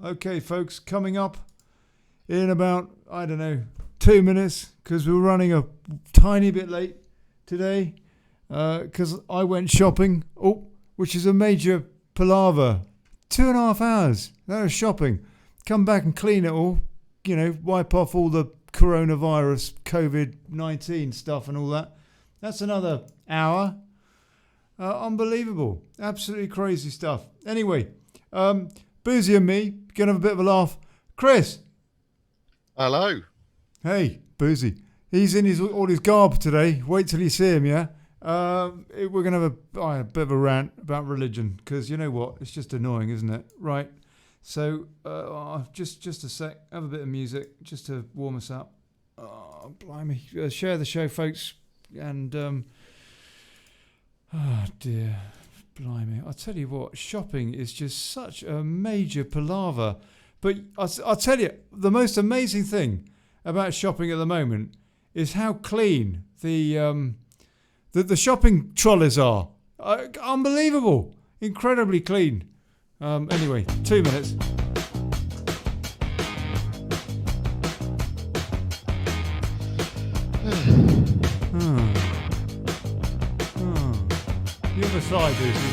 Okay, folks, coming up in about, 2 minutes, because we're running a tiny bit late today, because I went shopping, which is a major palaver. 2.5 hours, that was shopping. Come back and clean it all, wipe off all the coronavirus, COVID-19 stuff and all that. That's another hour. Unbelievable. Absolutely crazy stuff. Anyway, Boosey and me, gonna have a bit of a laugh. Chris. Hello. Hey, Boosey. He's in all his garb today. Wait till you see him, yeah? We're going to have a bit of a rant about religion, because you know what? It's just annoying, isn't it? Right. So, just a sec. Have a bit of music just to warm us up. Oh, blimey. Share the show, folks. And, oh, dear. Blimey. I'll tell you what, shopping is just such a major palaver. But I'll tell you, the most amazing thing about shopping at the moment is how clean the shopping trolleys are. Unbelievable. Incredibly clean. Anyway, 2 minutes. You have a sigh, Boosey.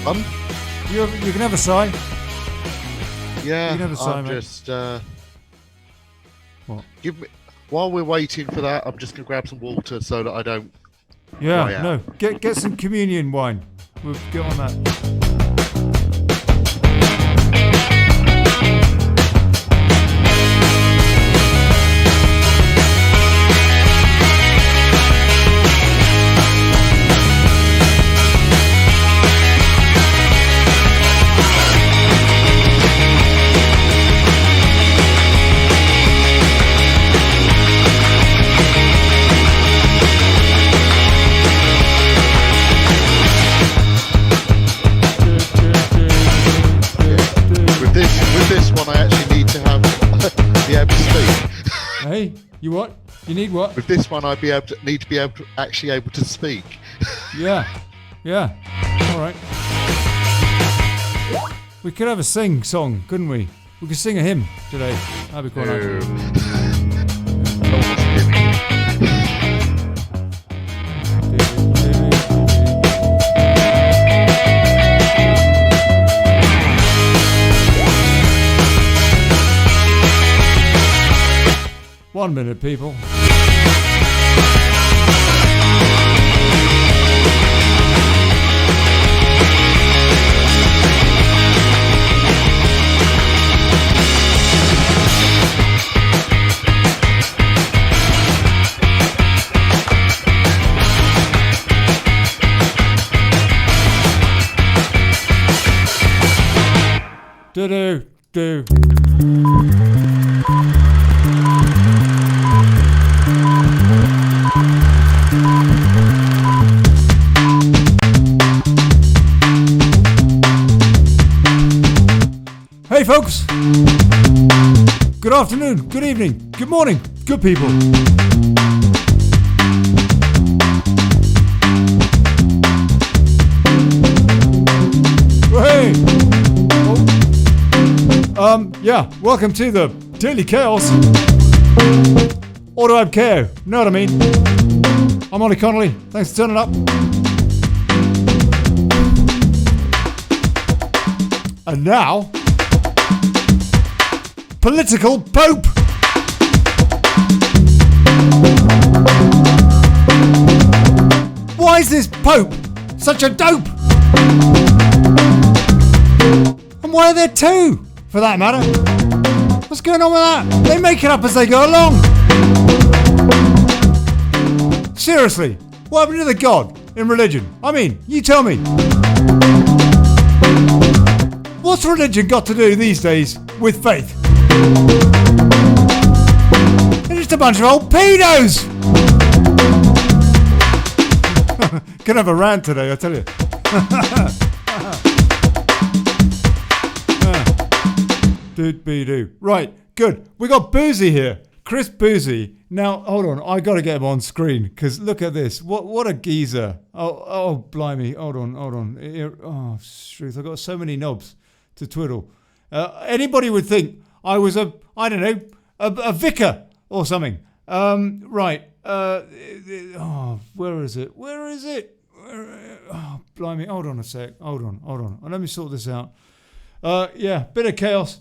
Go on. You can have a sigh. Yeah, you can have a sigh, I'm mate. just... What? While we're waiting for that, I'm just going to grab some water so that I don't... Yeah, no. Get some communion wine. We'll get on that. Hey, you what? You need what? With this one, I'd need to be able to speak. Yeah. All right. We could have a sing song, couldn't we? We could sing a hymn today. That'd be quite nice. 1 minute, people. Do. Hey folks, good afternoon, good evening, good morning, good people. Hey! Welcome to the Daily Chaos. Ordo ab chao, know what I mean? I'm Olly Connelly, thanks for turning up. And now, political pope. Why is this pope such a dope? And why are there two, for that matter? What's going on with that? They make it up as they go along. Seriously, what happened to the God in religion? I mean, you tell me. What's religion got to do these days with faith? They're just a bunch of old pedos! Gonna have a rant today, I tell you. Do. Right, good. We got Boosey here. Chris Boosey. Now, hold on. I got to get him on screen, because look at this. What a geezer. Oh, blimey. Hold on. Oh, truth. I've got so many knobs to twiddle. Anybody would think I was a vicar or something. Right. Where is it? Oh, blimey. Hold on a sec. Hold on. Let me sort this out. Bit of chaos.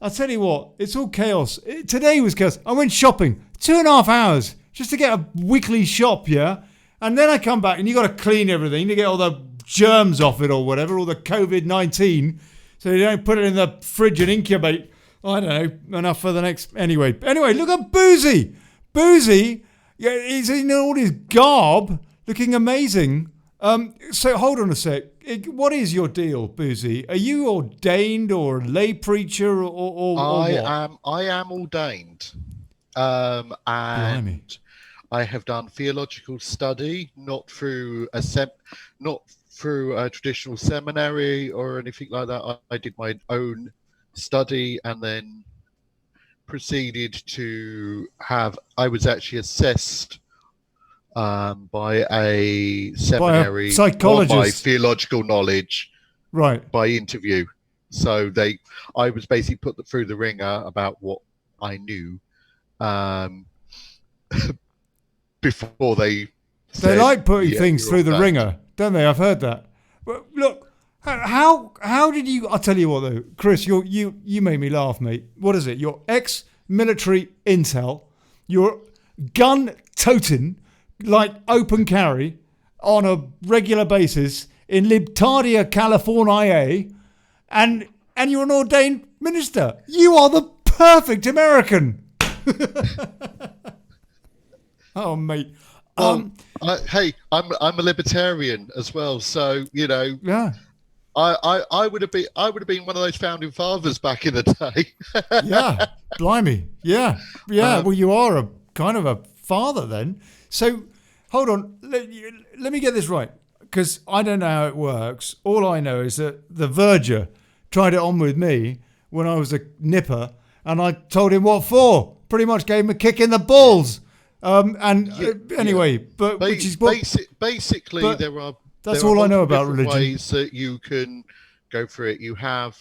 I'll tell you what, it's all chaos. Today was chaos. I went shopping 2.5 hours just to get a weekly shop, yeah? And then I come back and you got to clean everything to get all the germs off it or whatever, all the COVID-19, so you don't put it in the fridge and incubate. I don't know, enough for the next... Anyway, look at Boosey. Boosey, he's in all his garb, looking amazing. So hold on a sec. What is your deal, Boosey? Are you ordained or a lay preacher or what? I am ordained, and Blimey. I have done theological study, not through a traditional seminary or anything like that. I did my own study and then proceeded to have. I was actually assessed by a seminary, by a psychologist, on my theological knowledge, right? By interview. So I was basically put through the ringer about what I knew before they. They like putting things through the ringer, don't they? I've heard that. But look, how did you? I'll tell you what though, Chris, you made me laugh, mate. What is it? You're ex-military intel. You're gun-toting, like open carry on a regular basis in Libtardia, California, and you're an ordained minister. You are the perfect American. Oh, mate. Hey, I'm a libertarian as well, so Yeah. I would have been one of those founding fathers back in the day. Yeah, blimey. Yeah. Well, you are a kind of a father then. So, hold on. Let me get this right, because I don't know how it works. All I know is that the verger tried it on with me when I was a nipper, and I told him what for. Pretty much gave him a kick in the balls. Anyway, but which is what, basically but that's all I know about religion. religion. Ways that you can go through it. You have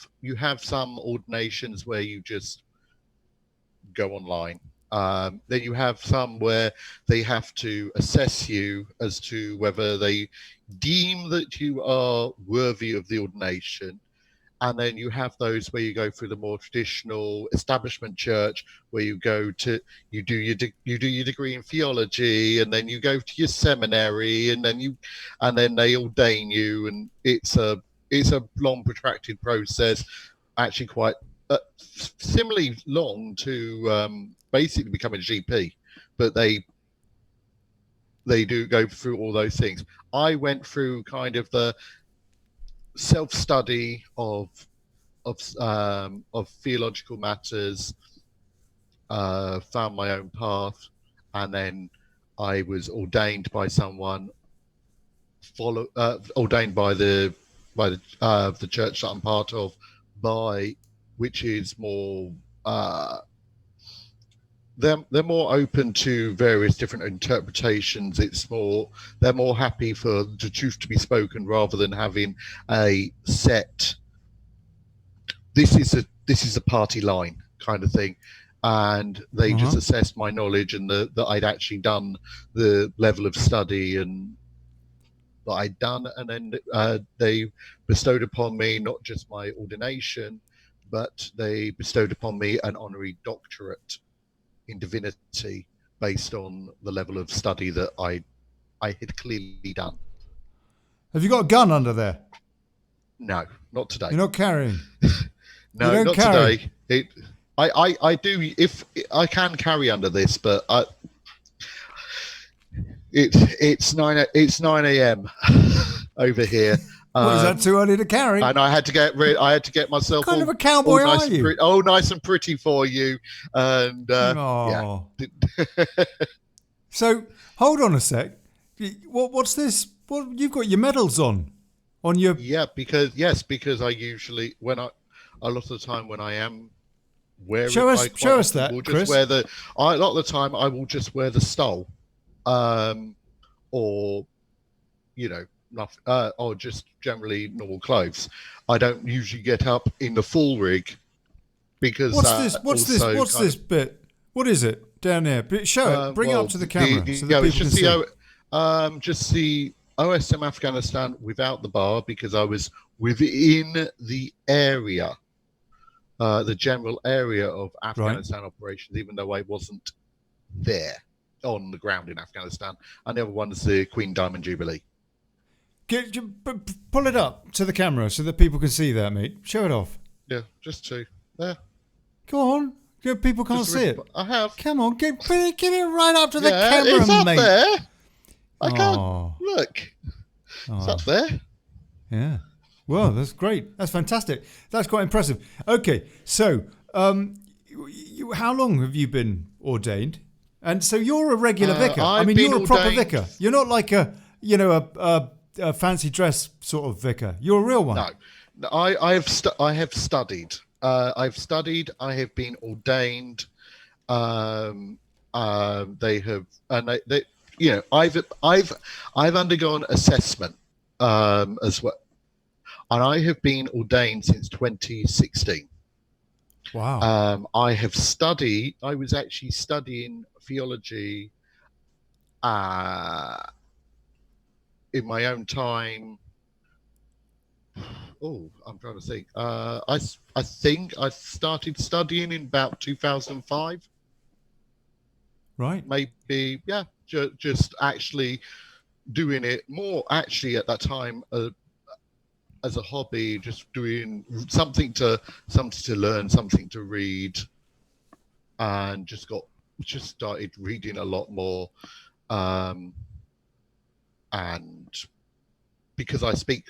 some ordinations where you just go online. Then you have some where they have to assess you as to whether they deem that you are worthy of the ordination. And then you have those where you go through the more traditional establishment church, where you do your degree in theology, and then you go to your seminary, and then they ordain you, and it's a long protracted process, actually quite similarly long to basically becoming a GP, but they do go through all those things. I went through kind of the self-study of theological matters, found my own path, and then I was ordained by someone, ordained by the church that I'm part of, which is more they're more open to various different interpretations. They're more happy for the truth to be spoken rather than having a set. This is a party line kind of thing, and they just assessed my knowledge and that I'd actually done the level of study and that I'd done, and then they bestowed upon me not just my ordination, but they bestowed upon me an honorary doctorate in divinity based on the level of study that I had clearly done. Have you got a gun under there? No, not today. You're not carrying? No, not today. I do, if I can carry under this, but it's 9 a.m. over here. Is that too early to carry? And I had to get myself. What kind of a cowboy nice are you? Nice and pretty for you. And yeah. So hold on a sec. What's this? What you've got your medals on your? Yeah, because I usually a lot of the time when I am wearing. Show us that, Chris. A lot of the time I will just wear the stole, or nothing, or just generally normal clothes. I don't usually get up in the full rig because What's this? What's this? also What's kind this bit? What is it down there? Show it. Bring it up well, to the camera so that it's people can see. just the OSM Afghanistan without the bar because I was within the area, the general area of Afghanistan operations, even though I wasn't there on the ground in Afghanistan. And the other one's the Queen Diamond Jubilee. Pull it up to the camera so that people can see that, mate. Show it off. Yeah, just two. There. Go on. People can't see it. I have. Come on, give it right up to the camera, it's up mate. there. I can't look. It's up there. Yeah. Well, that's great. That's fantastic. That's quite impressive. Okay, so how long have you been ordained? And so you're a regular vicar. I mean, you're a proper vicar. You're not like a fancy dress sort of vicar. You're a real one. No, I have studied. I've studied. I have been ordained. They have, and they I've undergone assessment as well, and I have been ordained since 2016. Wow. I have studied. I was actually studying theology in my own time. Oh, I'm trying to think. I think I started studying in about 2005. Right. Maybe, yeah. Just actually doing it more. Actually, at that time, as a hobby, just doing something to learn, something to read, and just started reading a lot more, and because I speak.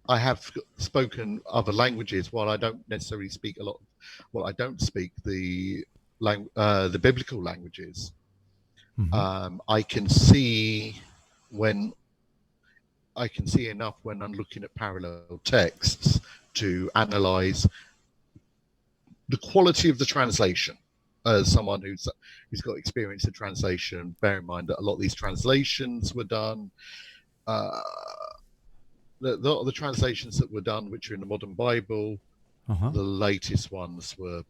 I have spoken other languages. While I don't necessarily speak a lot, I don't speak the biblical languages. Mm-hmm. I can see enough when I'm looking at parallel texts to analyze the quality of the translation. As someone who's got experience in translation, bear in mind that a lot of these translations were done. The translations that were done, which are in the modern Bible, the latest ones were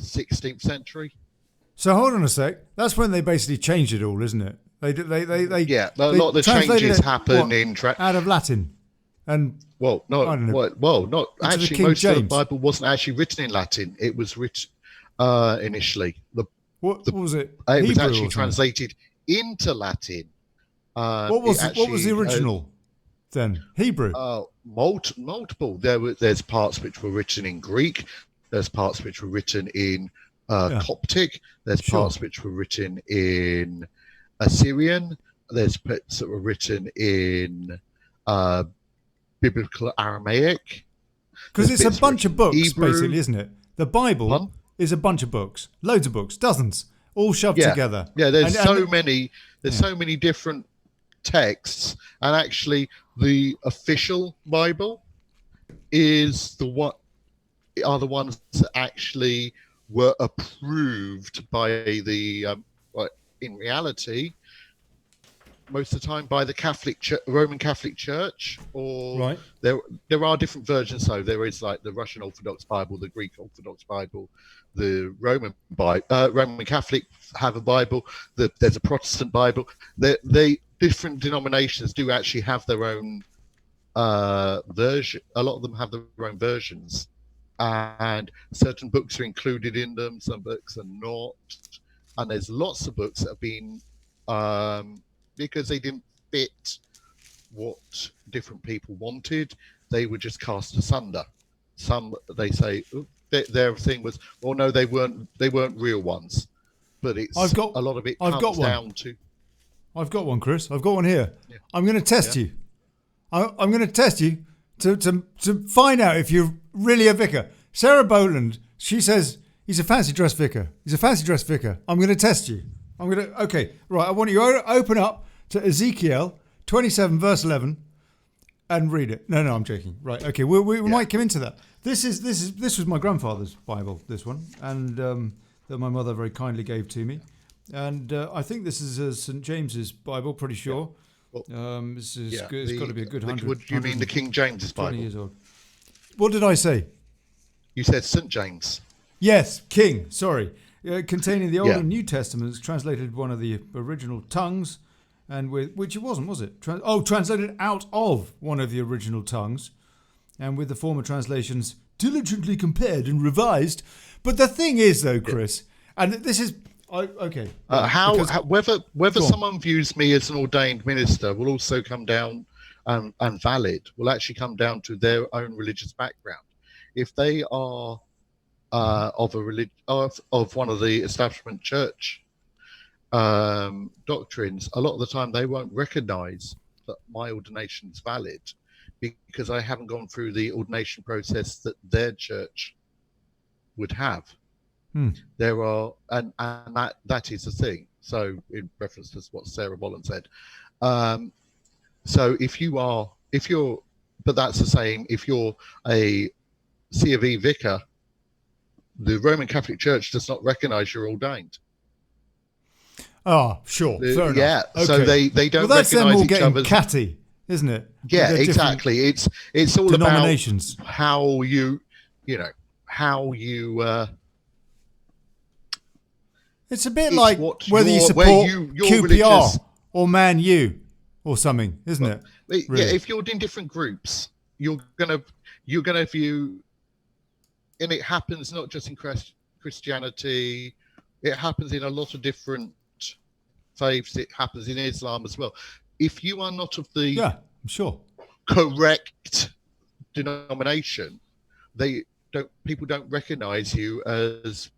16th century. So hold on a sec. That's when they basically changed it all, isn't it? They yeah. A lot of the changes happen out of Latin, and not actually. Most of the Bible wasn't actually written in Latin. It was written initially. What was it? It was actually translated into Latin. What was the original? Then Hebrew. Multiple. There's parts which were written in Greek. There's parts which were written in Coptic. There's parts which were written in Assyrian. There's bits that were written in Biblical Aramaic. Because it's a bunch of books, Hebrew. Basically, isn't it? The Bible is a bunch of books, loads of books, dozens, all shoved together. Yeah, there's so many different texts, and actually the official Bible are the ones that actually were approved by the in reality most of the time by the Roman Catholic Church, or there are different versions. So there is like the Russian Orthodox Bible, the Greek Orthodox Bible, the Roman Catholic have a Bible. There's a Protestant Bible. They different denominations do actually have their own version. A lot of them have their own versions, and certain books are included in them. Some books are not, and there's lots of books that have been because they didn't fit what different people wanted. They were just cast asunder. Some they say their thing was, well, no, they weren't real ones. But a lot of it comes down to. I've got one, Chris. I've got one here. Yeah. I'm going to test you. I'm going to test you to find out if you're really a vicar. Sarah Boland, she says he's a fancy dress vicar. He's a fancy dress vicar. I'm going to test you. Okay, right. I want you to open up to Ezekiel 27 verse 11 and read it. No, I'm joking. Right. Okay. We might come into that. This was my grandfather's Bible. This one, and that my mother very kindly gave to me. And I think this is St. James's Bible, pretty sure. Well, This is yeah. it's got to be a good 100. What do you mean the King James 20 Bible? years old. What did I say? You said St. James. Yes, King. Sorry, containing the Old Yeah. and New Testaments, translated one of the original tongues, and with which it wasn't, was it? Translated out of one of the original tongues, and with the former translations diligently compared and revised. But the thing is, though, Chris, and this is okay. Whether someone views me as an ordained minister will also come down and valid will actually come down to their own religious background. If they are of one of the establishment church doctrines, a lot of the time they won't recognise that my ordination is valid because I haven't gone through the ordination process that their church would have. There are, and that is the thing. So, in reference to what Sarah Bolland said, so but that's the same. If you're a C of E vicar, the Roman Catholic Church does not recognise you're ordained. Oh, sure, fair enough. Yeah, okay. So they don't that's them all recognise each getting other's. catty, isn't it? Yeah, exactly. It's all denominations. About how you It's a bit like whether you support QPR religious, or Man U or something, isn't it? Really? Yeah, if you're in different groups, you're gonna view, and it happens not just in Christianity, it happens in a lot of different faiths. It happens in Islam as well. If you are not of the I'm sure correct denomination, people don't recognise you as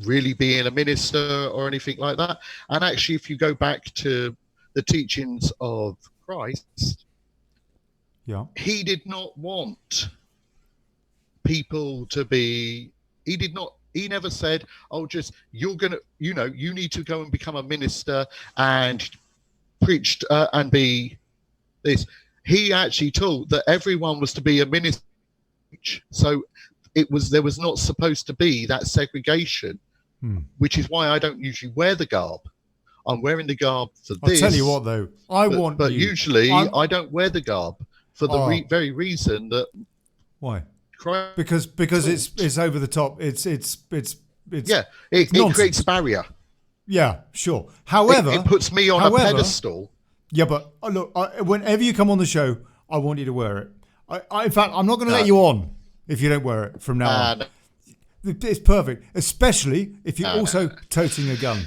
really being a minister or anything like that. And actually, if you go back to the teachings of Christ, he did not want people to be. He never said, "Oh, just you need to go and become a minister and preach and be this." He actually taught that everyone was to be a minister. So there was not supposed to be that segregation, which is why I don't usually wear the garb. I'm wearing the garb for this. I'll tell you what, though, but usually I don't wear the garb for the very reason that. Why? Because it's over the top. It's it creates a barrier. Yeah, sure. However, it puts me on a pedestal. Yeah, but look, whenever you come on the show, I want you to wear it. In fact, I'm not going to let you on if you don't wear it from now on. No. It's perfect, especially if you're also toting a gun.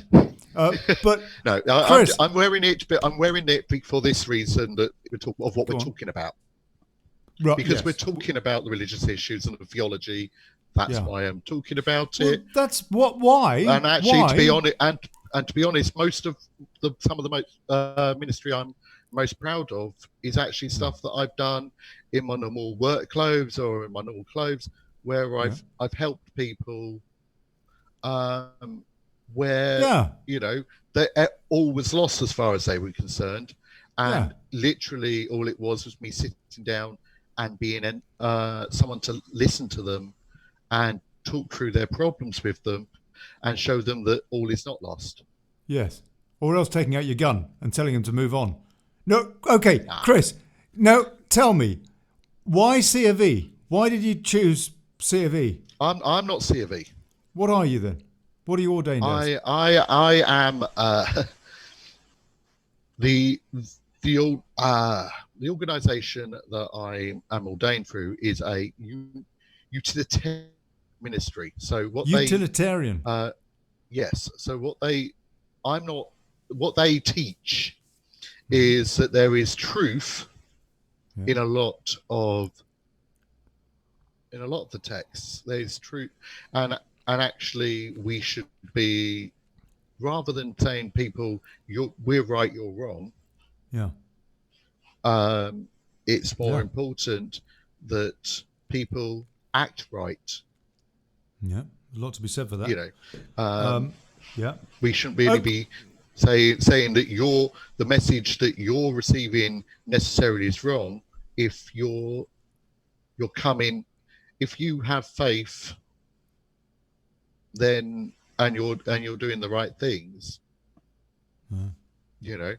But no, Chris, I'm wearing it, but I'm wearing it for this reason that we're talking about. Right, because we're talking about the religious issues and the theology. That's why I'm talking about it. That's why. And actually, to be honest, and to be honest, most of some of the most ministry I'm most proud of is actually stuff that I've done in my normal work clothes or in my normal clothes, where I've helped people, where they all was lost as far as they were concerned, and literally all it was me sitting down and being someone to listen to them and talk through their problems with them and show them that all is not lost. Yes. Or else taking out your gun and telling them to move on. No, okay, Chris, no, tell me, why C of E? Why did you choose C of E? I'm not C of E. What are you then? What are you ordained as? I am the organisation that I am ordained through is a utilitarian ministry. So utilitarian. Yes. So what they teach is that there is truth in a lot of the texts. There's truth, and actually we should be, rather than saying people we're right, you're wrong. Yeah. It's more important that people act right. Yeah, a lot to be said for that. You know, we shouldn't really be saying that the message that you're receiving necessarily is wrong. If you're coming, if you have faith, then and you're doing the right things, you know,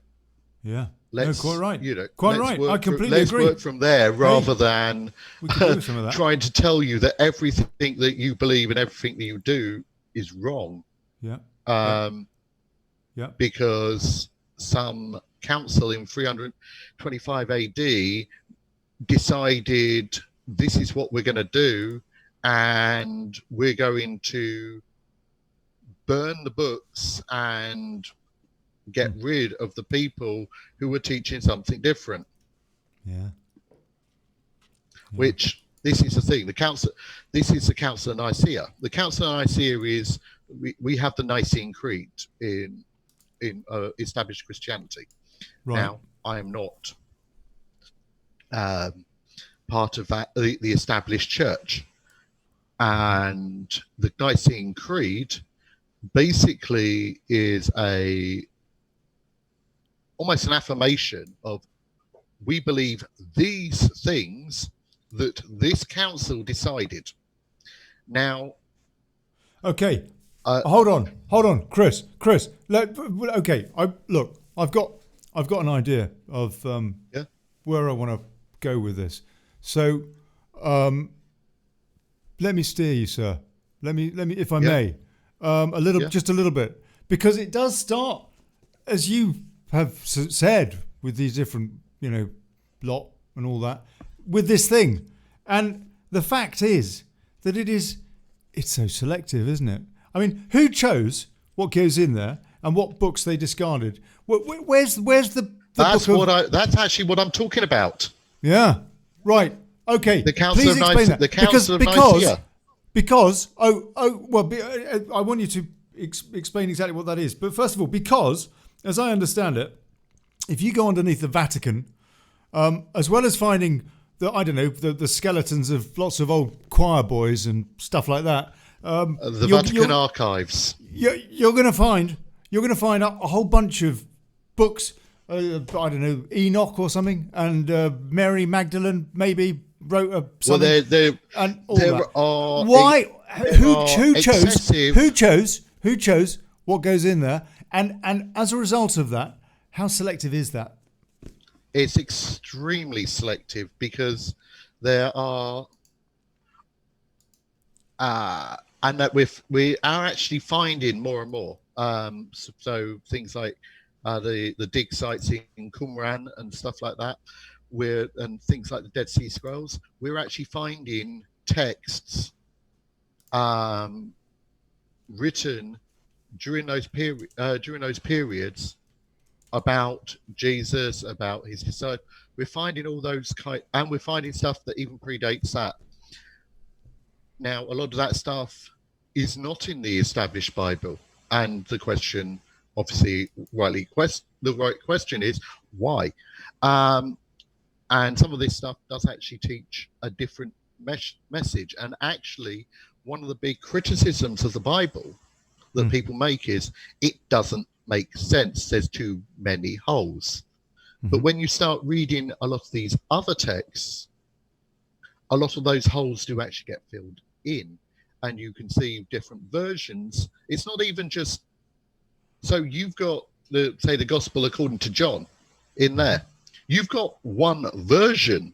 Yeah. let's, Quite right. you know, Quite let's right. work I completely let's agree. work from there rather than We could do with some of that. trying to tell you that everything that you believe and everything that you do is wrong. Yeah. Yeah. Because some council in 325 AD decided this is what we're going to do, and we're going to burn the books and get rid of the people who were teaching something different. Yeah. Which, this is the thing, this is the Council of Nicaea. The Council of Nicaea is, we have the Nicene Creed in established Christianity. Right. Now, I am not part of that, the established church. And the Nicene Creed basically is almost an affirmation of, we believe these things that this council decided. Now, okay, hold on, Chris. Okay, I've got an idea of where I want to go with this. So, let me steer you, sir. Let me, if I may, just a little bit, because it does start, as you have said, with these different, lot and all that, with this thing, and the fact is that it's so selective, isn't it? I mean, who chose what goes in there and what books they discarded? Where's the that's book that's actually what I'm talking about. Yeah, right. Okay. The Council of Nicaea. The Council of Nicaea. Because I want you to explain exactly what that is. But first of all, because as I understand it, if you go underneath the Vatican, as well as finding the skeletons of lots of old choir boys and stuff like that, the Vatican archives. You're going to find a whole bunch of books. Enoch or something, and Mary Magdalene maybe wrote something. Well, and all there that. are. Why? Who chose what goes in there? And as a result of that, how selective is that? It's extremely selective because there are, and that we are actually finding more and more. So things like the dig sites in Qumran and stuff like that, and things like the Dead Sea Scrolls, we're actually finding texts written during those periods about Jesus, about his disciples. We're finding all those and we're finding stuff that even predates that. Now, a lot of that stuff is not in the established Bible, and the question, obviously, the right question is why. And some of this stuff does actually teach a different message. And actually, one of the big criticisms of the Bible that people make is it doesn't make sense. There's too many holes. But when you start reading a lot of these other texts, a lot of those holes do actually get filled in, and you can see different versions. It's not even just, so you've got the Gospel according to John in there. You've got one version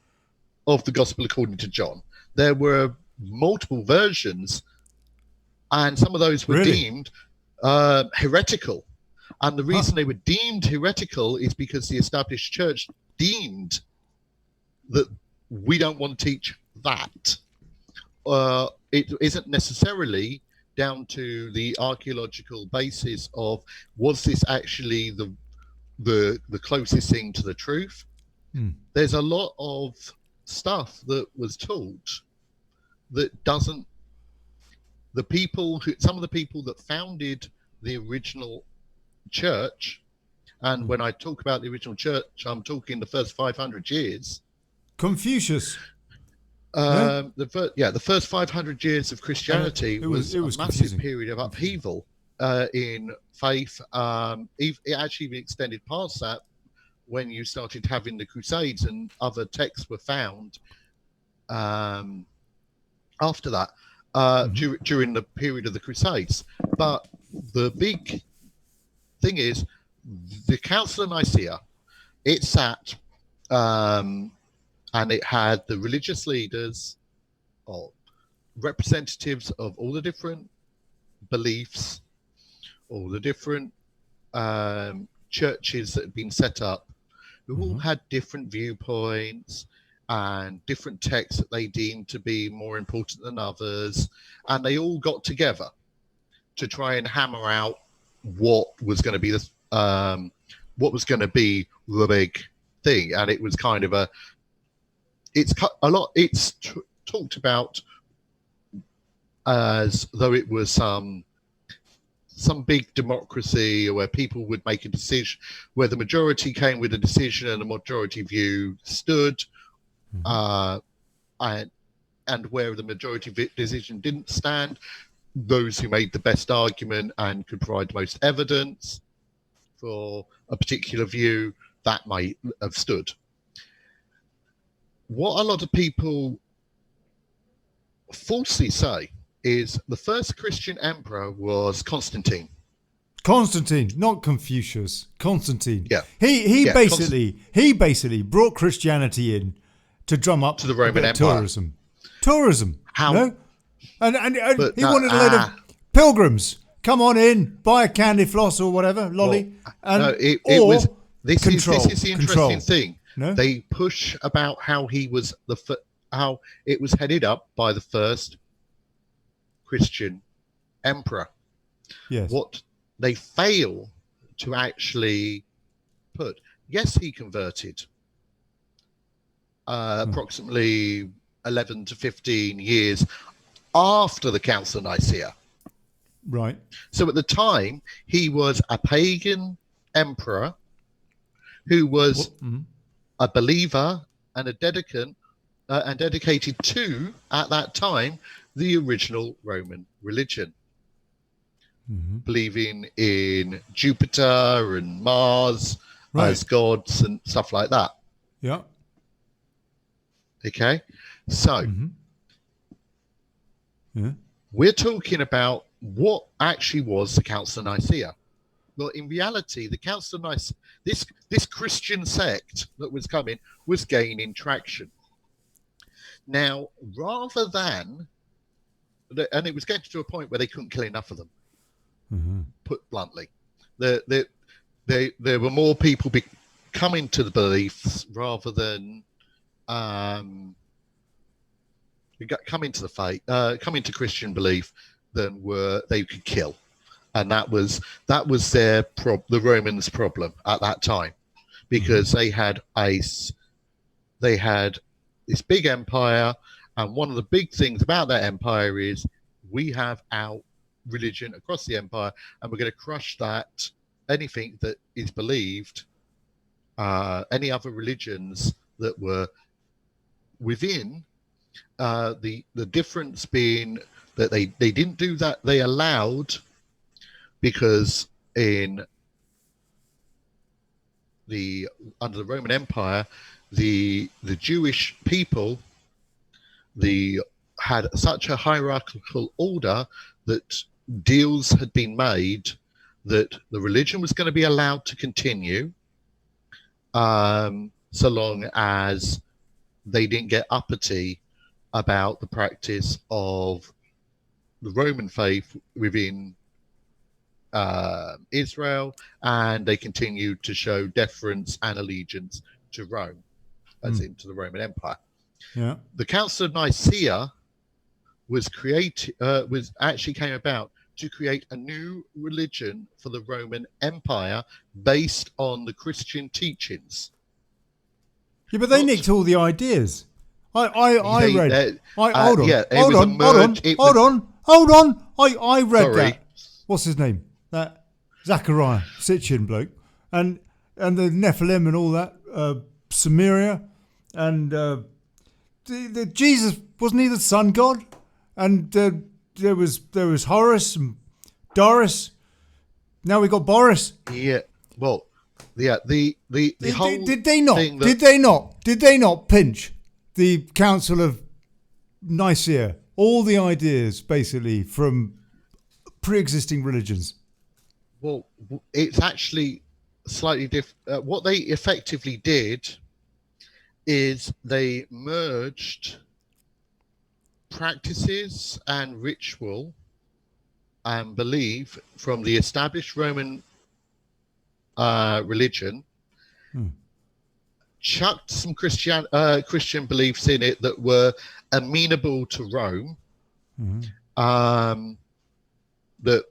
of the Gospel according to John. There were multiple versions, and some of those were deemed heretical. And the reason they were deemed heretical is because the established church deemed that we don't want to teach that. It isn't necessarily down to the archaeological basis of, was this actually the closest thing to the truth? There's a lot of stuff that was taught that doesn't. Some of the people that founded the original church, and when I talk about the original church, I'm talking the first 500 years. Confucius. The first 500 years of Christianity was a massive confusing. period of upheaval in faith. It actually even extended past that when you started having the Crusades, and other texts were found after that during the period of the Crusades. But the big thing is, the Council of Nicaea, it sat, and it had the religious leaders, or representatives of all the different beliefs, all the different churches that had been set up, who all had different viewpoints and different texts that they deemed to be more important than others, and they all got together to try and hammer out what was going to be the big thing. And it was kind of it's talked about as though it was some big democracy where people would make a decision, where the majority came with a decision and the majority view stood, and where the majority decision didn't stand, those who made the best argument and could provide the most evidence for a particular view, that might have stood. What a lot of people falsely say is the first Christian emperor was Constantine. Constantine, not Confucius. Constantine. Yeah. He basically brought Christianity in to drum up to the Roman Empire. Tourism. How? No? And he wanted a load of pilgrims. Come on in, buy a candy floss or whatever, lolly. This is the interesting thing. No? They push about how how it was headed up by the first Christian emperor. Yes. What they fail to actually put, yes, he converted approximately 11 to 15 years after the Council of Nicaea. Right. So at the time, he was a pagan emperor who was a believer and a dedicant and dedicated to, at that time, the original Roman religion, believing in Jupiter and Mars as gods and stuff like that. Yeah. Okay, so we're talking about what actually was the Council of Nicaea. Well, in reality, the Council of Nicaea, this Christian sect that was coming, was gaining traction. Now, rather than, and it was getting to a point where they couldn't kill enough of them, put bluntly. There were more people coming to the beliefs rather than coming to the faith, coming to Christian belief than they could kill. And that was the Romans' problem at that time, because they had this big empire, and one of the big things about that empire is we have our religion across the empire, and we're going to crush that. Anything that is believed, any other religions that were within, the difference being that they didn't do that. They allowed, because under the Roman Empire, the Jewish people had such a hierarchical order that deals had been made that the religion was going to be allowed to continue, so long as they didn't get uppity about the practice of the Roman faith within Israel, and they continued to show deference and allegiance to Rome, as into the Roman Empire. Yeah. The Council of Nicaea was actually came about to create a new religion for the Roman Empire based on the Christian teachings. Yeah, but they nicked all the ideas. I read that. What's his name? That Zachariah, Sitchin bloke, and the Nephilim and all that, Samaria, and the Jesus, wasn't he the sun god? And there was Horus and Doris. Now we got Boris. Yeah. Well, yeah. The whole did they not pinch the Council of Nicaea, all the ideas basically from pre-existing religions? Well, it's actually slightly different. What they effectively did is they merged practices and ritual and belief from the established Roman religion, chucked some Christian beliefs in it that were amenable to Rome, that,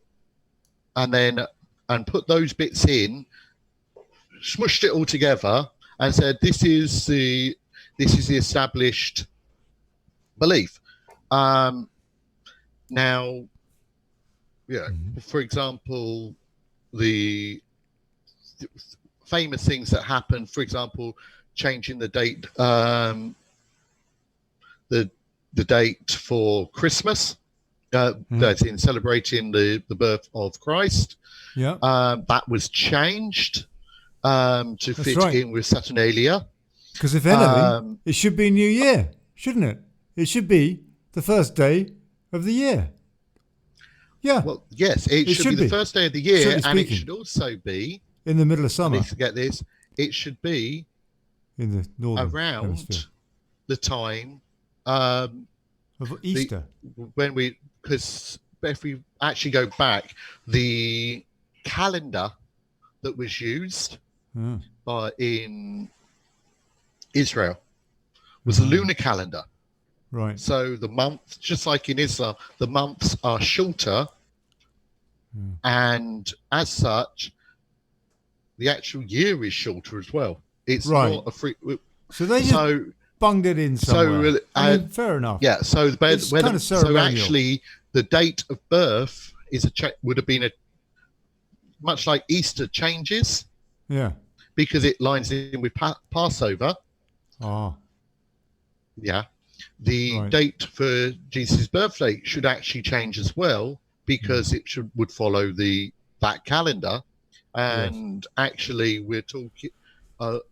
and put those bits in, smushed it all together, and said, "This is the established belief." Now, yeah, for example, the famous things that happened, for example, changing the date, the date for Christmas, that's in celebrating the birth of Christ. Yeah, that was changed to That's fit right. in with Saturnalia. Because if anything, it should be New Year, shouldn't it? It should be the first day of the year. Yeah. Well, yes, it should be the first day of the year, and it should also be in the middle of summer. I need to get this. It should be in the northern around hemisphere. The time of Easter. Because if we actually go back, the calendar that was used in Israel was a lunar calendar. Right. So the months, just like in Islam, the months are shorter, and as such, the actual year is shorter as well. It's not a free. So they just bunged it in somewhere. So I mean, fair enough. Yeah. So so actually, the date of birth is would have been much like Easter changes. Yeah. Because it lines in with Passover. Oh. Yeah. The date for Jesus' birthday should actually change as well, because it would follow that calendar. And actually, we're talking.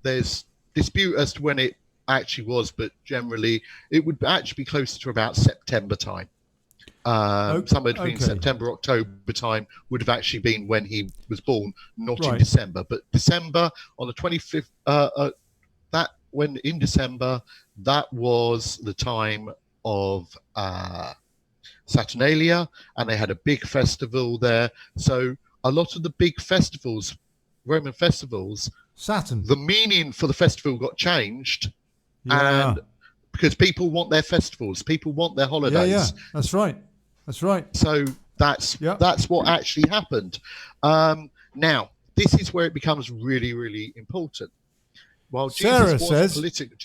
There's dispute as to when it actually was, but generally, it would actually be closer to about September time. Somewhere between September, October time would have actually been when he was born, not in December. But December on the 25th, in December, that was the time of Saturnalia, and they had a big festival there. So a lot of the big festivals, Roman festivals, the meaning for the festival got changed, and because people want their festivals, people want their holidays. Yeah, that's right. That's right. So that's what actually happened. Now, this is where it becomes really, really important. While Sarah says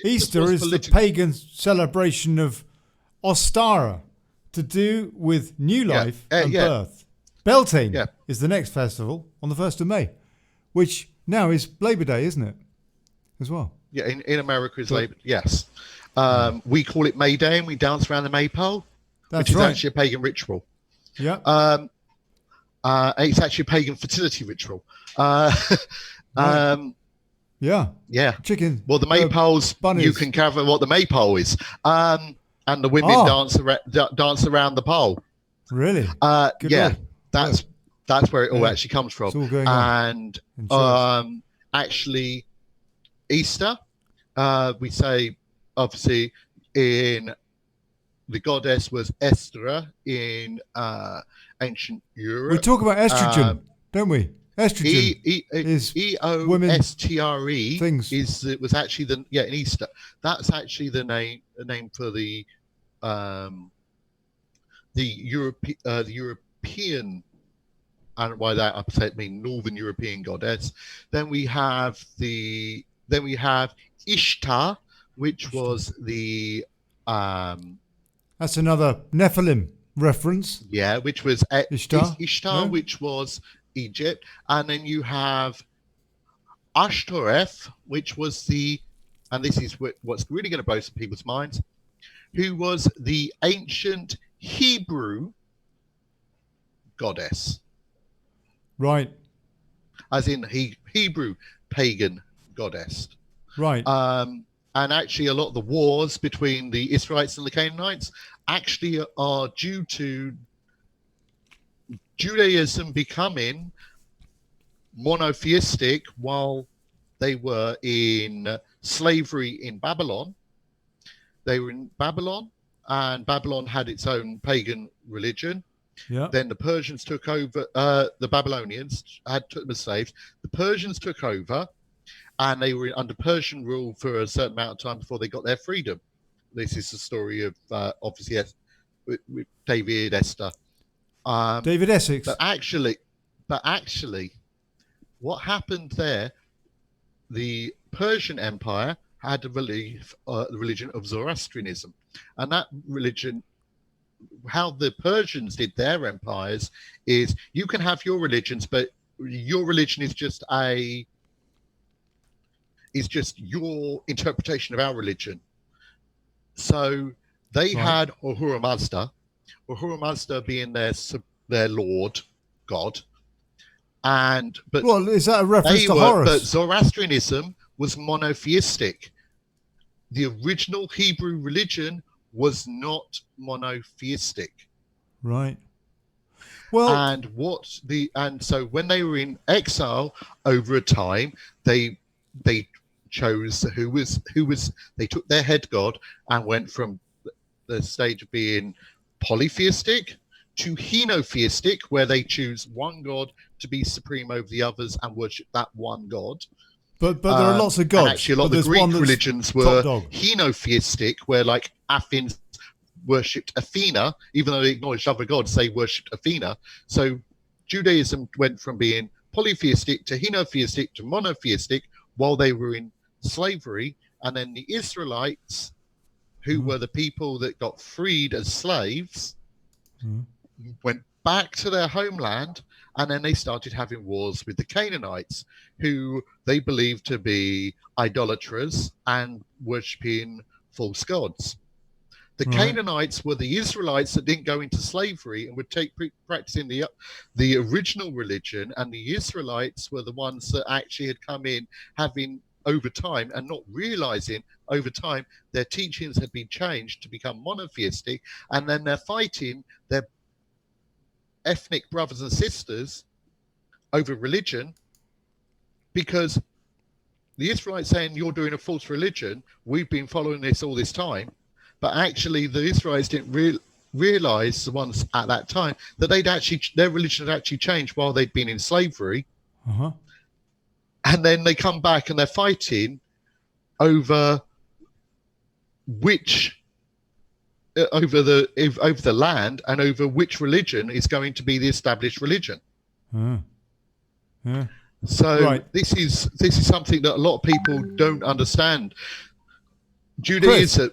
Easter is the pagan celebration of Ostara, to do with new life and birth. Beltane is the next festival on the 1st of May, which now is Labor Day, isn't it? As well. Yeah, in America is Labor. Yes. We call it May Day, and we dance around the maypole. Which is actually a pagan ritual. Yeah. It's actually a pagan fertility ritual. Yeah. Chicken. Well, the maypoles, you can cover what the maypole is. And the women dance around the pole. Really? That's where it all actually comes from. It's all going on. And actually, Easter, we say, obviously, in the goddess was Esther in ancient Europe. We talk about estrogen, don't we? Estrogen is EOSTRE things. Was actually in Easter. That's actually the name for the European, and by that I mean Northern European goddess. Then we have Ishtar, which was the that's another Nephilim reference. Yeah, which was Ishtar, which was Egypt. And then you have Ashtoreth, which was and this is what's really going to blow some people's minds, who was the ancient Hebrew goddess. Right. As in Hebrew pagan goddess. Right. And actually, a lot of the wars between the Israelites and the Canaanites actually are due to Judaism becoming monotheistic while they were in slavery in Babylon. They were in Babylon, and Babylon had its own pagan religion. Yeah. Then the Persians took over. The Babylonians took them as slaves. The Persians took over, and they were under Persian rule for a certain amount of time before they got their freedom. This is the story of obviously with David Esther. David Essex. But actually, what happened there? The Persian Empire had the religion of Zoroastrianism, and that religion, how the Persians did their empires, is you can have your religions, but your religion is just your interpretation of our religion. So they had Ahura Mazda being their Lord God, but well, is that a reference to Horus? But Zoroastrianism was monotheistic. The original Hebrew religion was not monotheistic. Right. Well, and so when they were in exile over a time, they chose who was they took their head god and went from the stage of being polytheistic to henotheistic, where they choose one god to be supreme over the others and worship that one god. But there are lots of gods. And actually, a lot of the Greek religions were henotheistic, where like Athens worshipped Athena, even though they acknowledged other gods, they worshipped Athena. So Judaism went from being polytheistic to henotheistic to monotheistic while they were in slavery. And then the Israelites, who were the people that got freed as slaves, went back to their homeland, and then they started having wars with the Canaanites, who they believed to be idolaters and worshipping false gods. The Canaanites were the Israelites that didn't go into slavery and would practicing the original religion, and the Israelites were the ones that actually had come in having over time and not realizing over time their teachings had been changed to become monotheistic, and then they're fighting their ethnic brothers and sisters over religion, because the Israelites saying you're doing a false religion, we've been following this all this time, but actually the Israelites didn't realize, the ones at that time, that their religion had actually changed while they'd been in slavery. And then they come back and they're fighting over the land and over which religion is going to be the established religion. So this is something that a lot of people don't understand. Judaism,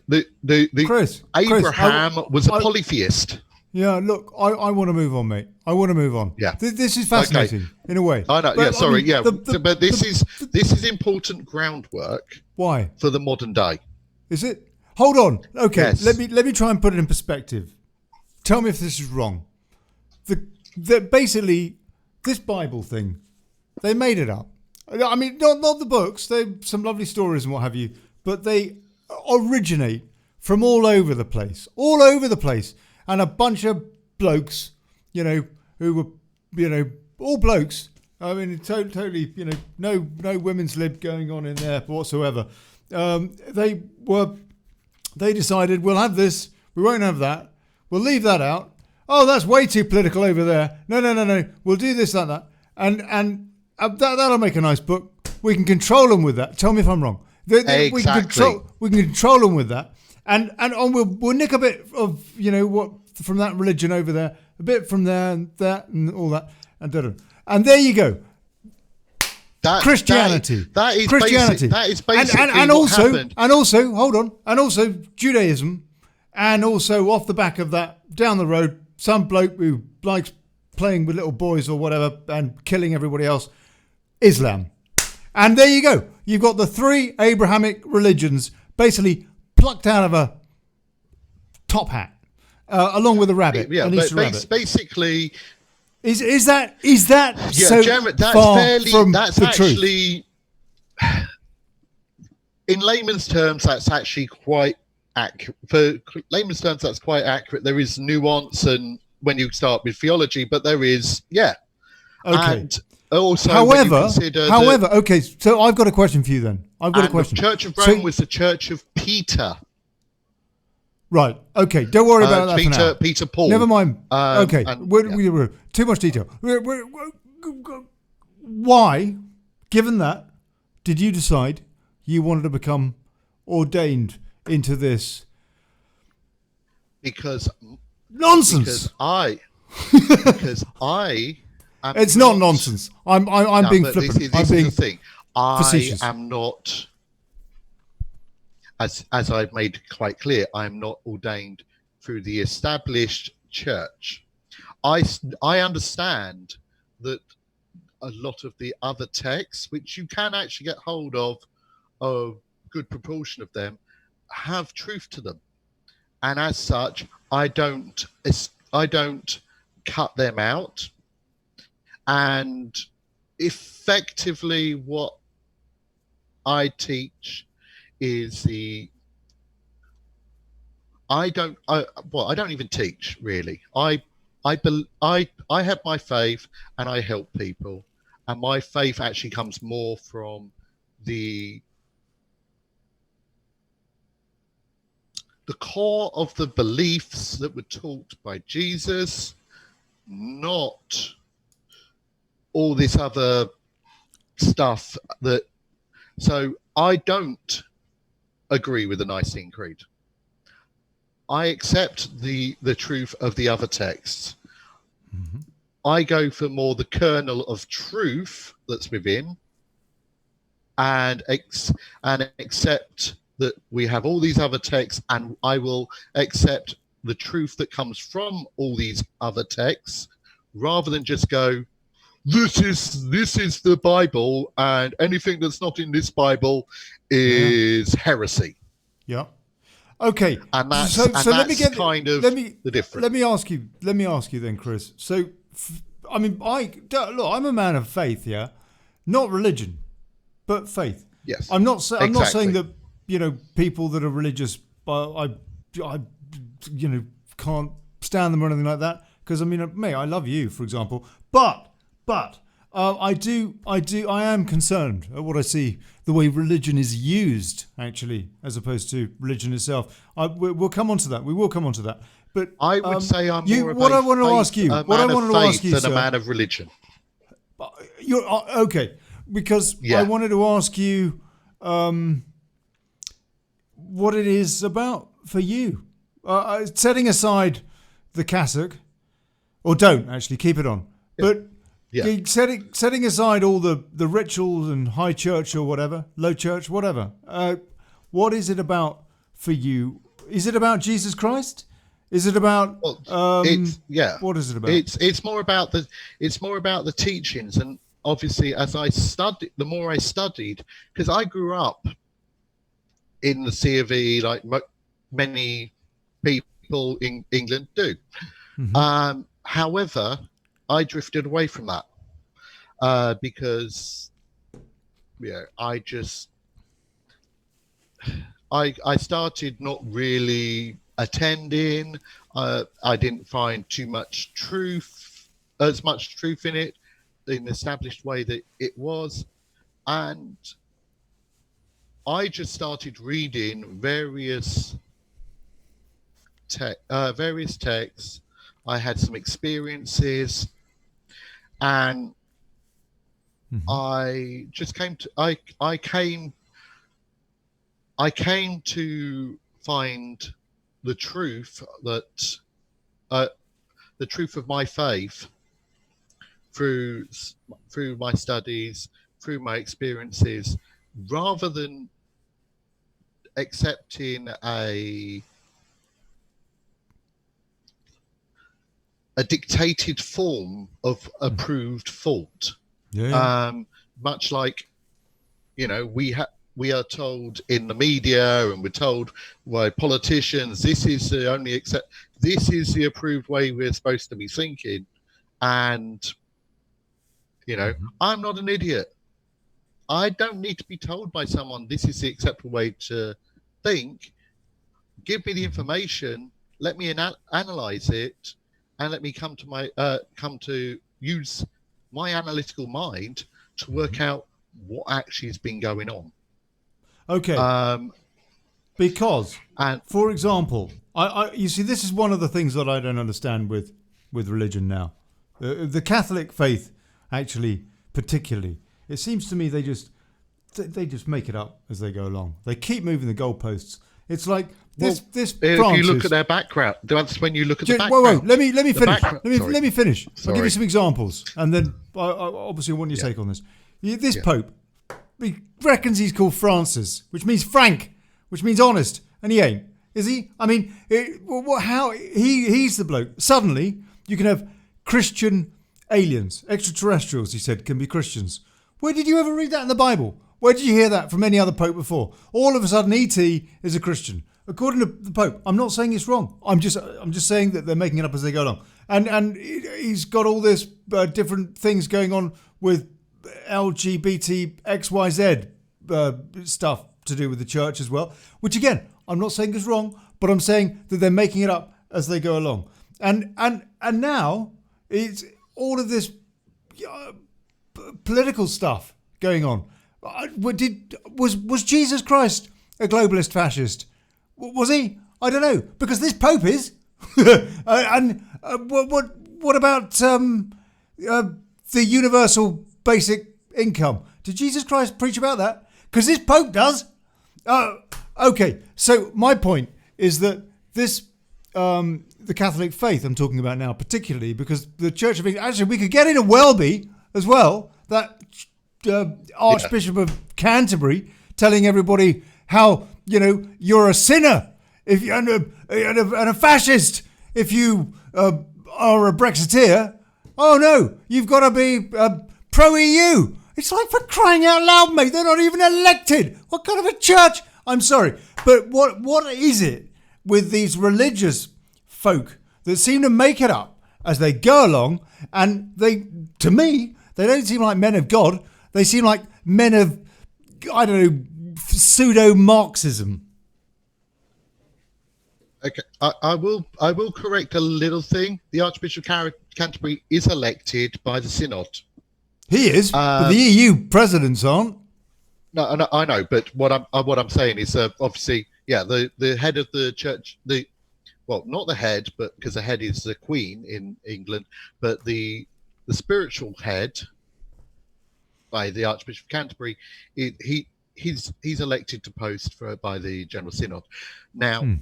Abraham was a polytheist. Yeah, look, I want to move on, mate. I want to move on. Yeah, this is fascinating in a way. I know. But, but this is important groundwork. Why? For the modern day. Is it? Hold on. Okay, yes. let me try and put it in perspective. Tell me if this is wrong. Basically, this Bible thing, they made it up. I mean, not the books. They some lovely stories and what have you, but they originate from all over the place, and a bunch of blokes, who were, all blokes. I mean, totally, no women's lib going on in there whatsoever. They decided, we'll have this, we won't have that, we'll leave that out. Oh, that's way too political over there. No, we'll do this, that, and that'll make a nice book. We can control them with that. Tell me if I'm wrong. Exactly. We can control them with that, and we'll nick a bit of what from that religion over there, a bit from there and that and all that, and there you go. Christianity. That is Christianity. That is basically and what happened. And also, hold on, and also Judaism, and also off the back of that, down the road, some bloke who likes playing with little boys or whatever and killing everybody else, Islam. And there you go. You've got the three Abrahamic religions basically plucked out of a top hat, along with a rabbit. Yeah, an Easter rabbit. Basically. Is that so Jeremy, that's the actually truth? In layman's terms, that's actually quite accurate. For layman's terms, that's quite accurate. There is nuance, and when you start with theology, but there is, Okay. And also, when you consider okay. So I've got a question for you then. I've got a question. The Church of Rome was the Church of Peter. Right. Okay. Don't worry about that for now. Peter Paul. Never mind. Okay. And, we're too much detail. Why, given that, did you decide you wanted to become ordained into this? Because nonsense. Because I. It's not nonsense. I'm being flippant. This is the thing. Facetious. I am not. As I've made quite clear, I'm not ordained through the established church. I understand that a lot of the other texts, which you can actually get hold of, a good proportion of them, have truth to them, and as such, I don't cut them out. And effectively, what I teach is I don't even teach really. I have my faith and I help people, and my faith actually comes more from the core of the beliefs that were taught by Jesus, not all this other stuff that. So I don't agree with the Nicene Creed. I accept the truth of the other texts. Mm-hmm. I go for more the kernel of truth that's within, and accept that we have all these other texts, and I will accept the truth that comes from all these other texts, rather than just go, this is the Bible, and anything that's not in this Bible is heresy. Yeah. Okay. And that's, let me get the difference. Let me ask you then, Chris. So, I mean, I'm a man of faith, yeah, not religion, but faith. Yes. I'm not saying that people that are religious, I can't stand them or anything like that. Because I mean, I love you, for example, but I am concerned at what I see, the way religion is used, actually, as opposed to religion itself. We'll come on to that. We will come on to that. But I would say I'm more what I want to ask you, than a man of religion. You're okay, because I wanted to ask you what it is about for you. Setting aside the cassock, or don't actually keep it on, but. Yeah. Setting aside all the rituals and high church or whatever, low church, whatever. What is it about for you? Is it about Jesus Christ? Is it about? What is it about? It's more about the teachings, and obviously, the more I studied, because I grew up in the C of E, like many people in England do. Mm-hmm. However, I drifted away from that because I started not really attending. I didn't find as much truth in it, in the established way that it was, and I just started reading various texts. I had some experiences. And I just came to find the truth the truth of my faith through my studies, through my experiences, rather than accepting a dictated form of approved thought. Much like, we are told in the media, and we're told by politicians, this is the approved way we're supposed to be thinking. And, I'm not an idiot. I don't need to be told by someone, this is the acceptable way to think. Give me the information, let me analyze it, and let me come to use my analytical mind to work out what actually has been going on. Okay. Because, for example, you see, this is one of the things that I don't understand with religion now. The Catholic faith, actually, particularly, it seems to me they just make it up as they go along. They keep moving the goalposts. It's like this. If you look at their background, that's when you look at the background. Whoa, let me finish. Let me finish. Sorry. I'll give you some examples, and then I obviously want your take on this. This Pope, he reckons he's called Francis, which means frank, which means honest, and he ain't, is he? I mean, how he's the bloke. Suddenly, you can have Christian aliens, extraterrestrials. He said can be Christians. Where did you ever read that in the Bible? Where did you hear that from any other Pope before? All of a sudden, E.T. is a Christian. According to the Pope, I'm not saying it's wrong. I'm just saying that they're making it up as they go along. And he's got all this different things going on with LGBT XYZ stuff to do with the church as well. Which again, I'm not saying is wrong, but I'm saying that they're making it up as they go along. And now it's all of this political stuff going on. Was Jesus Christ a globalist fascist? Was he? I don't know, because this Pope is. And what about the universal basic income? Did Jesus Christ preach about that? Because this Pope does. Okay, so my point is that this the Catholic faith I'm talking about now, particularly because the Church of England. Actually, we could get into Welby as well. That Archbishop of Canterbury telling everybody how you're a sinner if you and a fascist if you are a Brexiteer. Oh no, you've got to be pro EU. It's like, for crying out loud, mate. They're not even elected. What kind of a church? I'm sorry, but what is it with these religious folk that seem to make it up as they go along? And to me, they don't seem like men of God. They seem like men of, I don't know, pseudo-Marxism. Okay, I will correct a little thing. The Archbishop of Canterbury is elected by the Synod. He is, but the EU presidents aren't. No, I know, but what I'm saying is obviously, the head of the church, not the head, but because the head is the Queen in England, but the spiritual head by the Archbishop of Canterbury, he's elected to post by the General Synod. Now,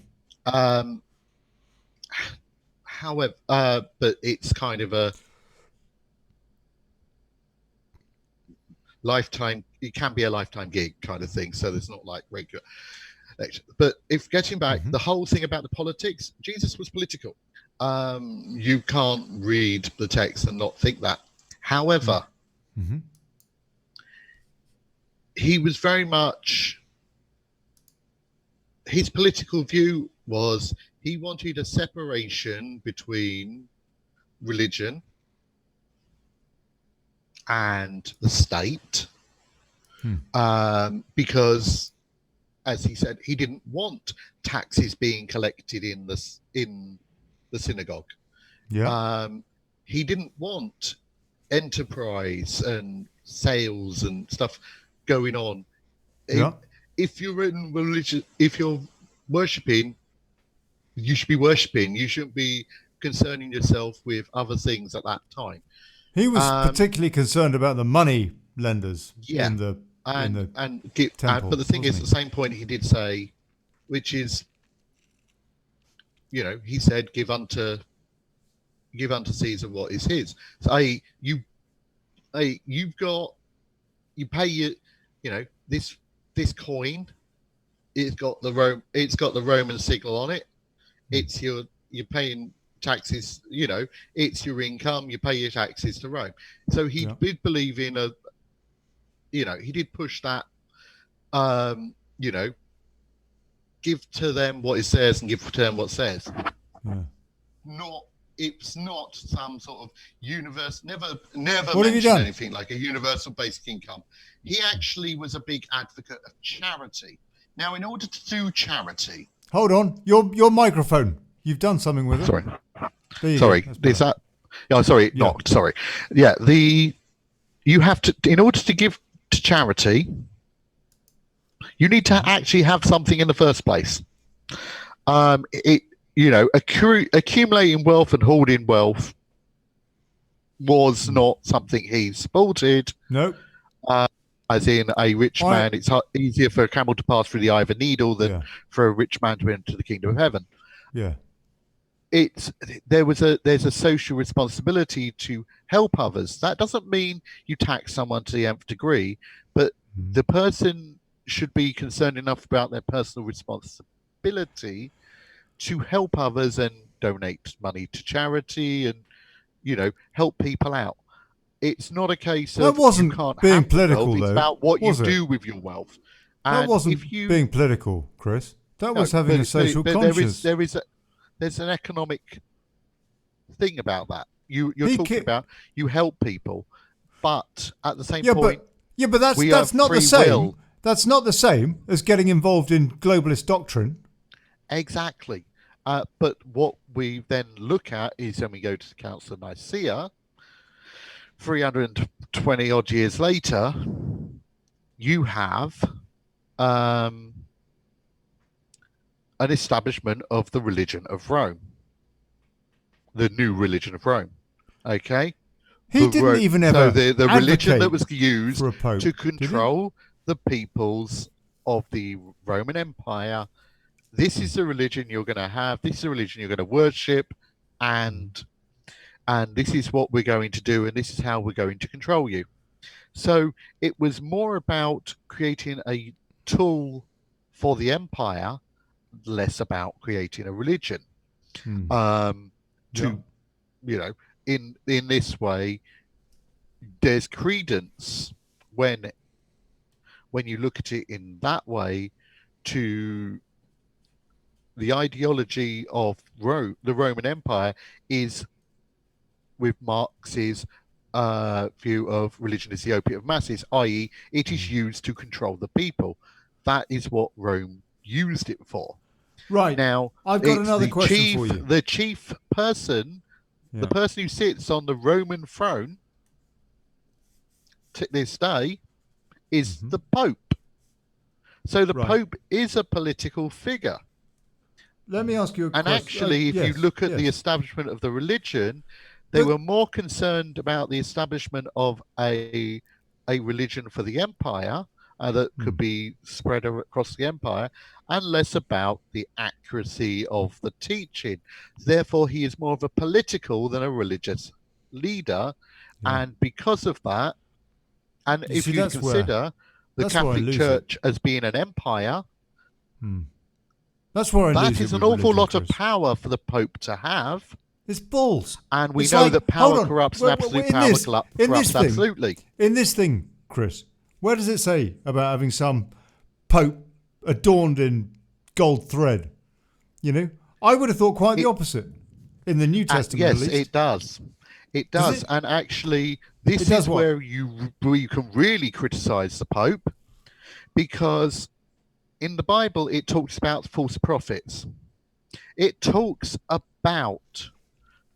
however, but it's kind of a lifetime. It can be a lifetime gig kind of thing. So there's not like regular election. But if getting back, the whole thing about the politics, Jesus was political. You can't read the text and not think that. However, he was very much, his political view was he wanted a separation between religion and the state, because, as he said, he didn't want taxes being collected in the synagogue. He didn't want enterprise and sales and stuff going on. If you're in religion, if you're worshipping, you should be worshipping. You shouldn't be concerning yourself with other things at that time. He was particularly concerned about the money lenders in the temple. But the thing is, at the same point, he did say, which is, he said, "Give unto Caesar what is his." So, you pay your, this coin. It's got the Roman signal on it. It's you're paying taxes, it's your income, you pay your taxes to Rome. So he did believe in he did push that, give to them what is theirs and give to them what's theirs. It's not some sort of never mentioned anything like a universal basic income. He actually was a big advocate of charity. Now, in order to do charity, hold on, your microphone. You've done something with it. Sorry. Is that? Yeah, sorry, knocked. Sorry. Yeah, the you have to, in order to give to charity, you need to actually have something in the first place. Accumulating wealth and hoarding wealth was not something he supported. No. As in a rich man, it's easier for a camel to pass through the eye of a needle than for a rich man to enter the kingdom of heaven. Yeah. There's a social responsibility to help others. That doesn't mean you tax someone to the nth degree, but the person should be concerned enough about their personal responsibility to help others and donate money to charity and, help people out. It's not a case of that wasn't you can't being have political, wealth. Though. It's about what you it? do with your wealth. And that wasn't being political, Chris. That was having a social conscience. There's an economic thing about that. You're talking about you help people, but at the same point, but that's not the same. Will. That's not the same as getting involved in globalist doctrine. Exactly. But what we then look at is when we go to the Council of Nicaea, 320 odd years later, you have an establishment of the religion of Rome, the new religion of Rome. Okay, he didn't even ever. So the religion that was used Pope, to control the peoples of the Roman Empire. This is the religion you're going to have. This is the religion you're going to worship, and this is what we're going to do, and this is how we're going to control you. So it was more about creating a tool for the empire, less about creating a religion. In this way, there's credence when you look at it in that way to the ideology of the Roman Empire is with Marx's view of religion is the opiate of masses, i.e. it is used to control the people. That is what Rome used it for. Right. Now, I've got another question for you. The chief person, the person who sits on the Roman throne to this day is the Pope. So the Pope is a political figure. Let me ask you a question. And actually, if you look at the establishment of the religion, they were more concerned about the establishment of a religion for the empire that could be spread across the empire, and less about the accuracy of the teaching. Therefore, he is more of a political than a religious leader. And because of that, and if you consider the Catholic Church as being an empire, that's where that is an awful lot of power for the Pope to have. It's balls. And we know that power corrupts and absolute power corrupts absolutely. In this thing, Chris, where does it say about having some Pope adorned in gold thread? I would have thought quite the opposite in the New Testament. Yes, at least. It does. It does. And actually, this is where you can really criticize the Pope, because in the Bible, it talks about false prophets. It talks about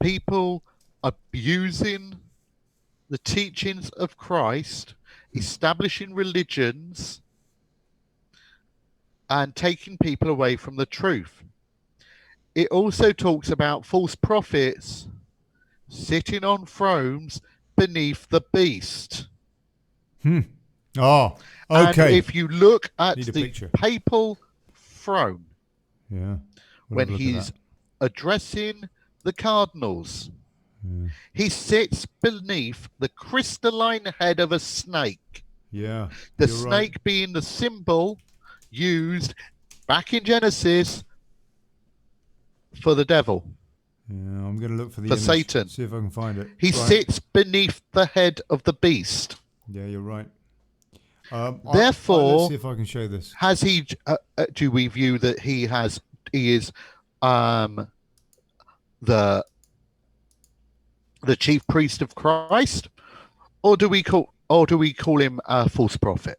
people abusing the teachings of Christ, establishing religions, and taking people away from the truth. It also talks about false prophets sitting on thrones beneath the beast. Oh, okay. And if you look at the papal throne, when he's addressing the cardinals, he sits beneath the crystalline head of a snake. Yeah. The snake being the symbol used back in Genesis for the devil. Yeah, I'm going to look for the image, Satan. See if I can find it. He sits beneath the head of the beast. Yeah, you're right. Therefore, let's see if I can show this. Has he? Do we view that he is the chief priest of Christ, or do we call him a false prophet?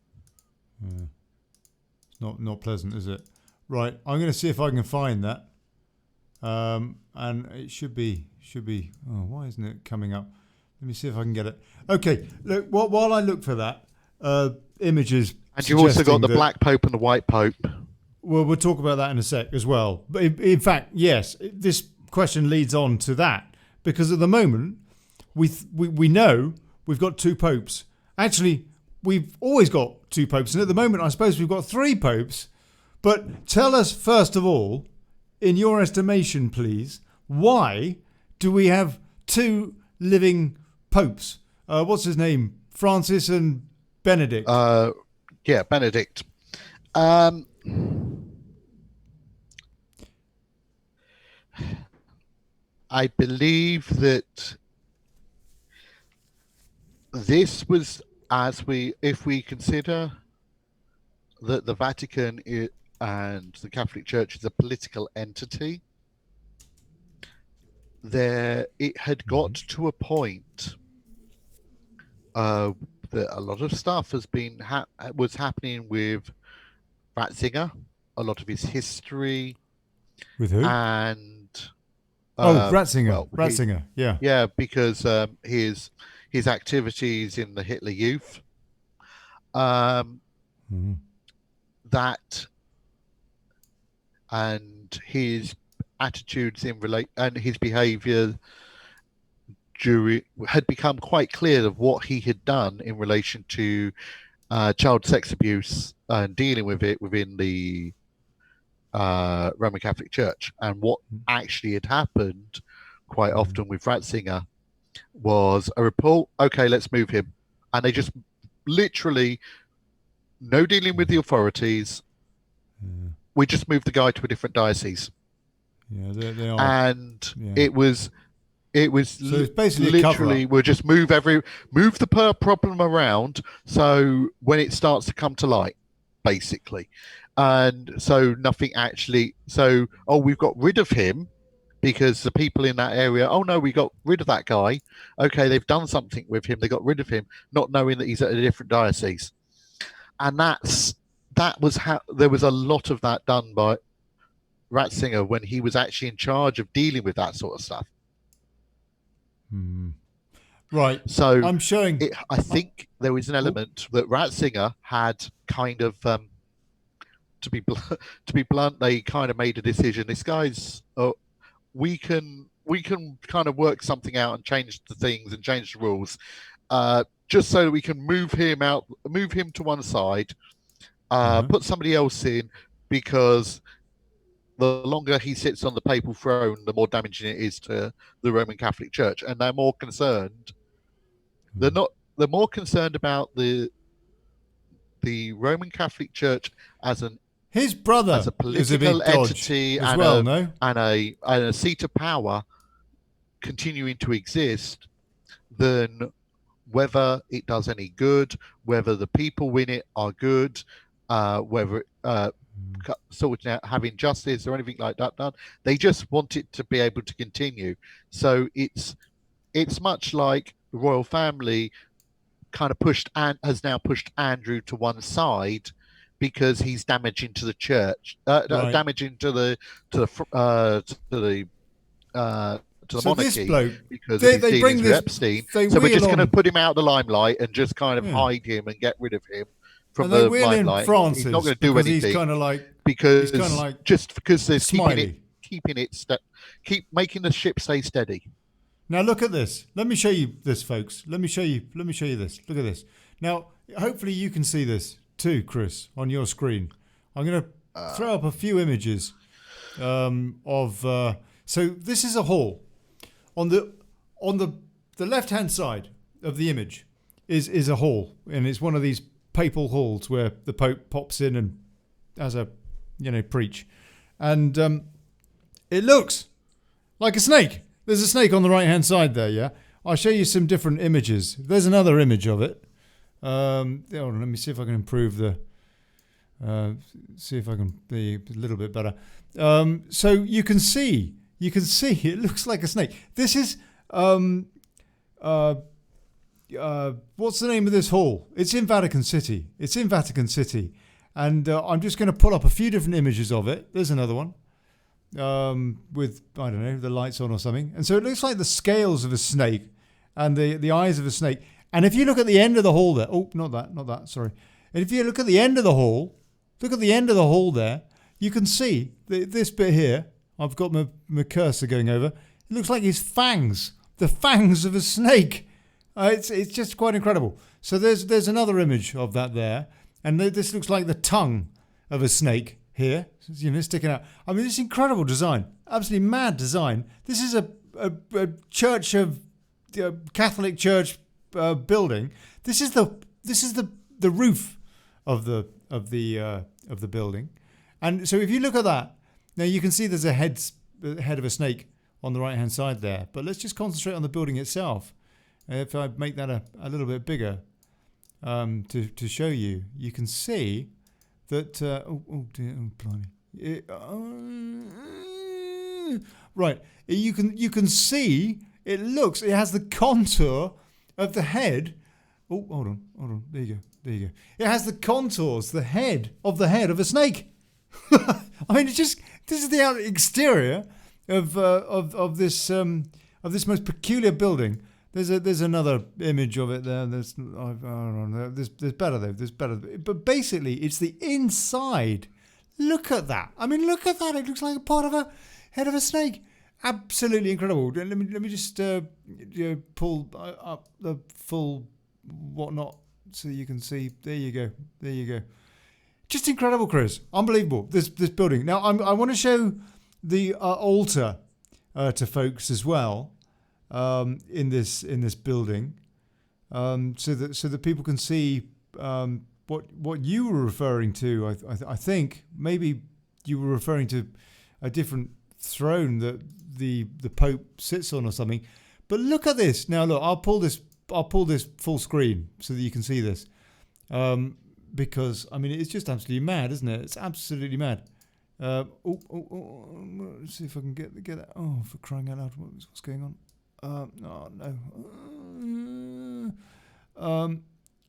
It's not pleasant, is it? Right, I'm going to see if I can find that. And it should be. Oh, why isn't it coming up? Let me see if I can get it. Okay, look. While I look for that, images. And you've also got the that, Black Pope and the White Pope. Well, we'll talk about that in a sec as well. But in fact, yes, this question leads on to that, because at the moment we know we've got two popes. Actually, we've always got two popes, and at the moment, I suppose we've got three popes. But tell us first of all, in your estimation, please, why do we have two living popes? What's his name? Francis and Benedict. Yeah, Benedict. I believe that this was, if we consider that the Vatican and the Catholic Church is a political entity, it had got to a point that a lot of stuff was happening with Ratzinger, a lot of his history. With who? And Ratzinger. Well, Ratzinger, yeah. Yeah, because his activities in the Hitler Youth, that and his attitudes and his behaviour had become quite clear of what he had done in relation to child sex abuse and dealing with it within the Roman Catholic Church. And what actually had happened quite often with Ratzinger was a report, okay, let's move him. And they just literally, no dealing with the authorities, we just moved the guy to a different diocese. Yeah, they are. And it was so it's basically literally we'll just move the problem around, so when it starts to come to light, basically. And so nothing actually, we've got rid of him because the people in that area, oh no, we got rid of that guy. Okay, they've done something with him, they got rid of him, not knowing that he's at a different diocese. And that was how there was a lot of that done by Ratzinger when he was actually in charge of dealing with that sort of stuff. Right. So I'm showing. I think there was an element that Ratzinger had kind of, to be blunt, they kind of made a decision. This guy's, we can kind of work something out and change the things and change the rules, just so that we can move him to one side, put somebody else in, because the longer he sits on the papal throne, the more damaging it is to the Roman Catholic Church. And they're more concerned. They're more concerned about the Roman Catholic Church as his brother as a political entity as well, and a seat of power continuing to exist than whether it does any good, whether the people in it are good, whether sorting out having justice or anything like that done. They just want it to be able to continue. So it's much like the royal family kind of has now pushed Andrew to one side because he's damaging to the church, damaging to the monarchy, this bloke, because they of his bring dealings this, with Epstein. So we're just going to put him out of the limelight and just kind of hide him and get rid of him from the limelight. Francis, he's not going to do anything. He's kind of like, because just because they're keep making the ship stay steady. Now look at this. Let me show you this, folks. Let me show you this. Look at this. Now, hopefully you can see this too, Chris, on your screen. I'm going to throw up a few images of. So this is a hall. On the left-hand side of the image is a hall, and it's one of these papal halls where the Pope pops in and has a preach, and it looks like a snake. There's a snake on the right-hand side there, yeah? I'll show you some different images. There's another image of it. Let me see if I can improve see if I can be a little bit better. So you can see, it looks like a snake. This is, what's the name of this hall? It's in Vatican City. And I'm just going to pull up a few different images of it. There's another one. With, I don't know, the lights on or something. And so it looks like the scales of a snake. and the eyes of a snake. And if you look at the end of the hall there, oh, not that, sorry. And if you look at the end of the hall, there, you can see this bit here. I've got my cursor going over. It looks like his fangs, the fangs of a snake. It's just quite incredible. So there's another image of that there, and this looks like the tongue of a snake here, sticking out. I mean, it's incredible design, absolutely mad design. This is a church of Catholic church building. This is the roof of the building, and so if you look at that, now you can see there's a head of a snake on the right hand side there. But let's just concentrate on the building itself. If I make that a little bit bigger to show you, you can see that. Oh dear, oh blimey! Right, you can see it has the contour of the head. Oh, hold on. There you go. It has the contours, the head of a snake. I mean, this is the outer exterior of this most peculiar building. There's another image of it there. I don't know. There's better though. But basically, it's the inside. Look at that. I mean, look at that. It looks like a part of a head of a snake. Absolutely incredible. Let me just pull up the full whatnot so you can see. There you go. Just incredible, Chris. Unbelievable. This building. Now I want to show the altar to folks as well in this building, so that people can see what you were referring to. I think maybe you were referring to a different throne that the Pope sits on or something. But look at this. Now look, I'll pull this full screen so that you can see this. Because I mean it's just absolutely mad, isn't it? It's absolutely mad. Let's see if I can get that. Oh, for crying out loud, what's going on? No.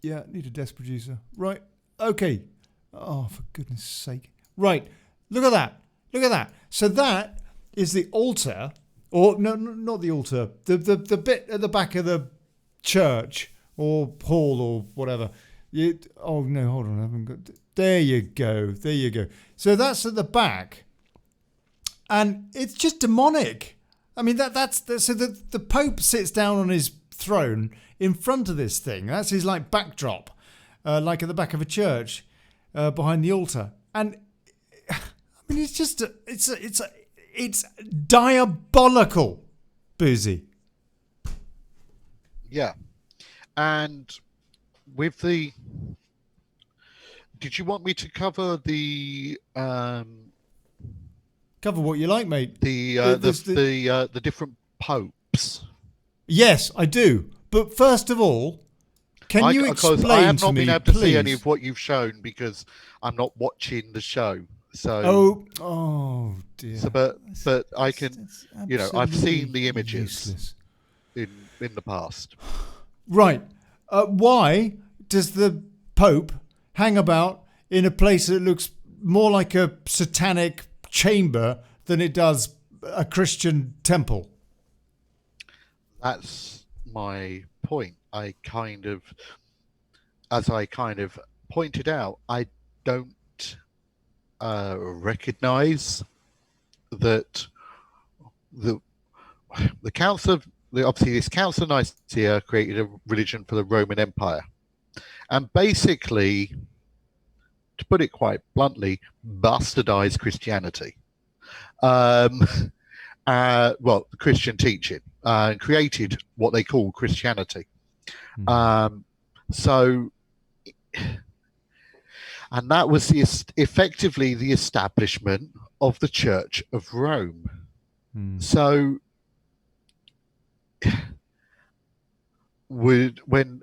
Yeah, need a desk producer. Right. Okay. Oh, for goodness sake. Right. Look at that. So that is the altar, or no, not the altar. The bit at the back of the church or hall or whatever. Oh no, hold on. I haven't got. There you go. So that's at the back, and it's just demonic. I mean that's so the Pope sits down on his throne in front of this thing. That's his like backdrop, like at the back of a church, behind the altar. And I mean it's just it's diabolical, Boosey. Yeah, and with the. Did you want me to cover the cover what you like, mate? The different popes? Yes, I do. But first of all, can you explain to me, I have not been able to please? see any of what you've shown because I'm not watching the show. So oh dear. So, but I can, I've seen the images in the past. Right. Why does the Pope hang about in a place that looks more like a satanic chamber than it does a Christian temple? That's my point. As I kind of pointed out, I don't recognize that the Council of obviously this Council of Nicaea created a religion for the Roman Empire. And basically, to put it quite bluntly, bastardized Christianity. Christian teaching, and created what they call Christianity. And that was effectively the establishment of the Church of Rome. So, when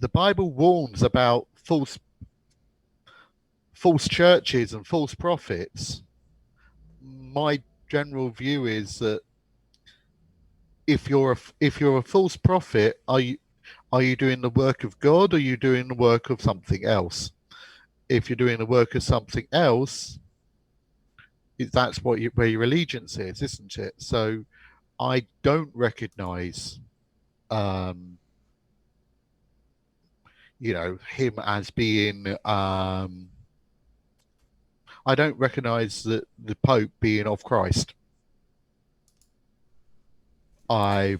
the Bible warns about false churches and false prophets, my general view is that if you're a false prophet, are you doing the work of God, or are you doing the work of something else? If you're doing the work of something else, that's where your allegiance is, isn't it? So I don't recognize him as being. I don't recognise the Pope being of Christ. I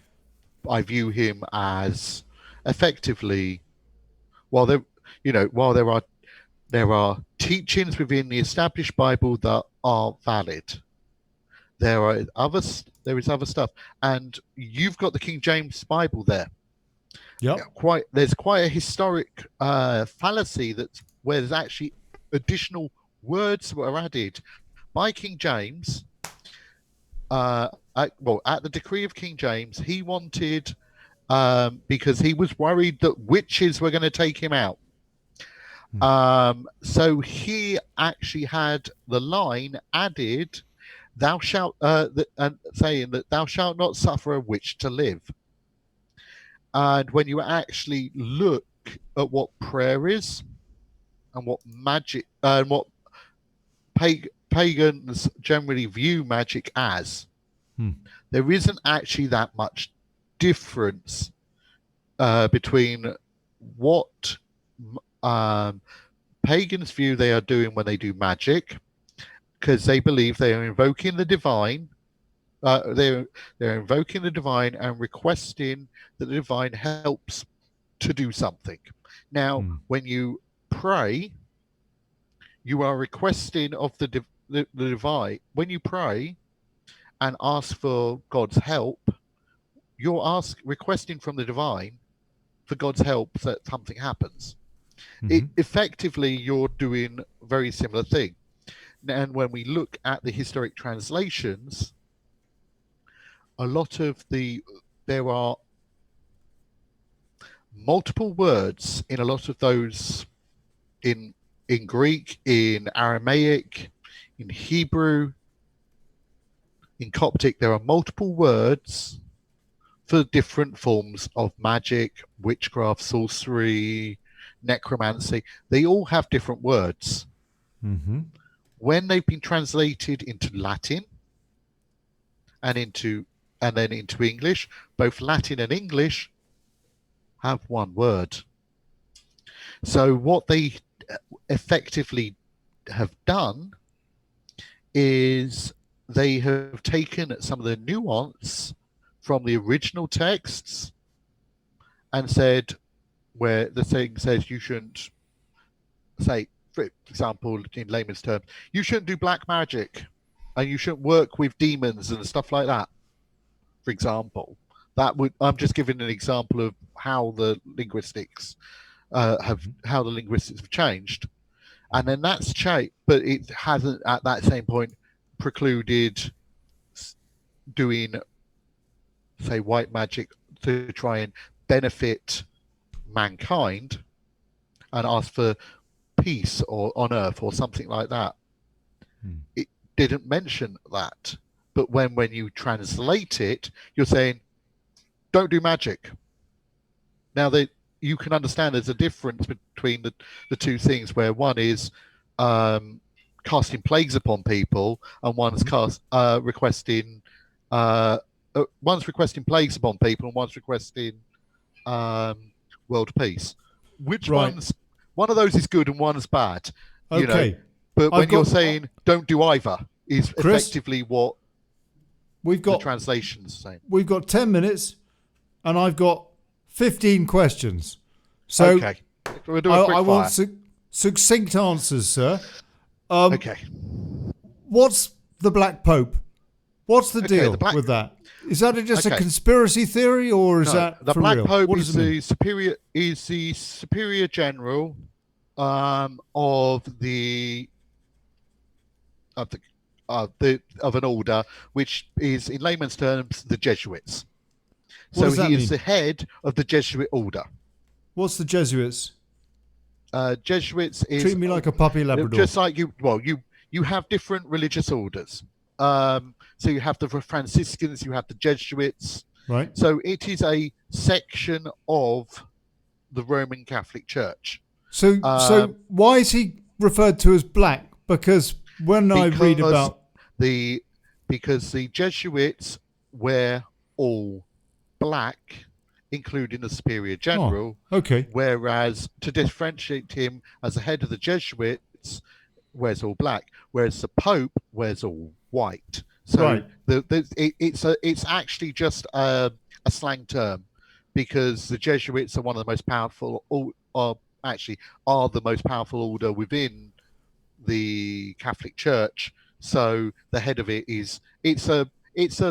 view him as effectively, while there are teachings within the established Bible that are valid. There is other stuff, and you've got the King James Bible there. Yep. There's quite a historic fallacy where there's actually additional words that were added by King James. At the decree of King James, he wanted, because he was worried that witches were going to take him out. So he actually had the line added, "Thou shalt," saying that "Thou shalt not suffer a witch to live." And when you actually look at what prayer is, and what magic, and what pagans generally view magic as, there isn't actually that much difference between what pagans view they are doing when they do magic, because they believe they are invoking the divine. They're invoking the divine and requesting that the divine helps to do something. Now, when you pray, you are requesting of the divine. When you pray and ask for God's help, you're requesting from the divine for God's help that something happens. Effectively, you're doing a very similar thing. And when we look at the historic translations, there are multiple words in a lot of those, in Greek, in Aramaic, in Hebrew, in Coptic. There are multiple words for different forms of magic, witchcraft, sorcery, necromancy. They all have different words. When they've been translated into Latin and then into English, both Latin and English have one word. So what they effectively have done is they have taken some of the nuance from the original texts and said, where the thing says you shouldn't, say, for example, in layman's terms, you shouldn't do black magic and you shouldn't work with demons and stuff like that, for example. I'm just giving an example of how the linguistics have changed. And then that's changed, but it hasn't at that same point precluded doing, say, white magic to try and benefit mankind and ask for peace or on earth or something like that. It didn't mention that. But when you translate it, you're saying, don't do magic. Now, you can understand there's a difference between the two things, where one is casting plagues upon people, and one's requesting plagues upon people, and one's requesting world peace. Which one of those is good and one's bad? Okay. But when you're saying don't do either, is Chris, effectively what the translation's saying. We've got 10 minutes, and I've got 15 questions. So okay. We'll do a quick I fire. want succinct answers, sir. Okay. What's the Black Pope? What's the deal with that? Is that just a conspiracy theory, or is that the for Black real? Pope is the superior general of an order, which is, in layman's terms, the Jesuits. So he is the head of the Jesuit order. What's the Jesuits? Jesuits is, treat me like a puppy Labrador. Just like you have different religious orders. So you have the Franciscans, you have the Jesuits. Right. So it is a section of the Roman Catholic Church. So why is he referred to as black? Because I read about because the Jesuits wear all black including the superior Oh, general. okay. Whereas to differentiate him as the head of the Jesuits, wears all black, whereas the Pope wears all white. So Right. it's actually just a slang term, because the Jesuits are one of the most powerful, are the most powerful order within the Catholic Church. So the head of it is it's a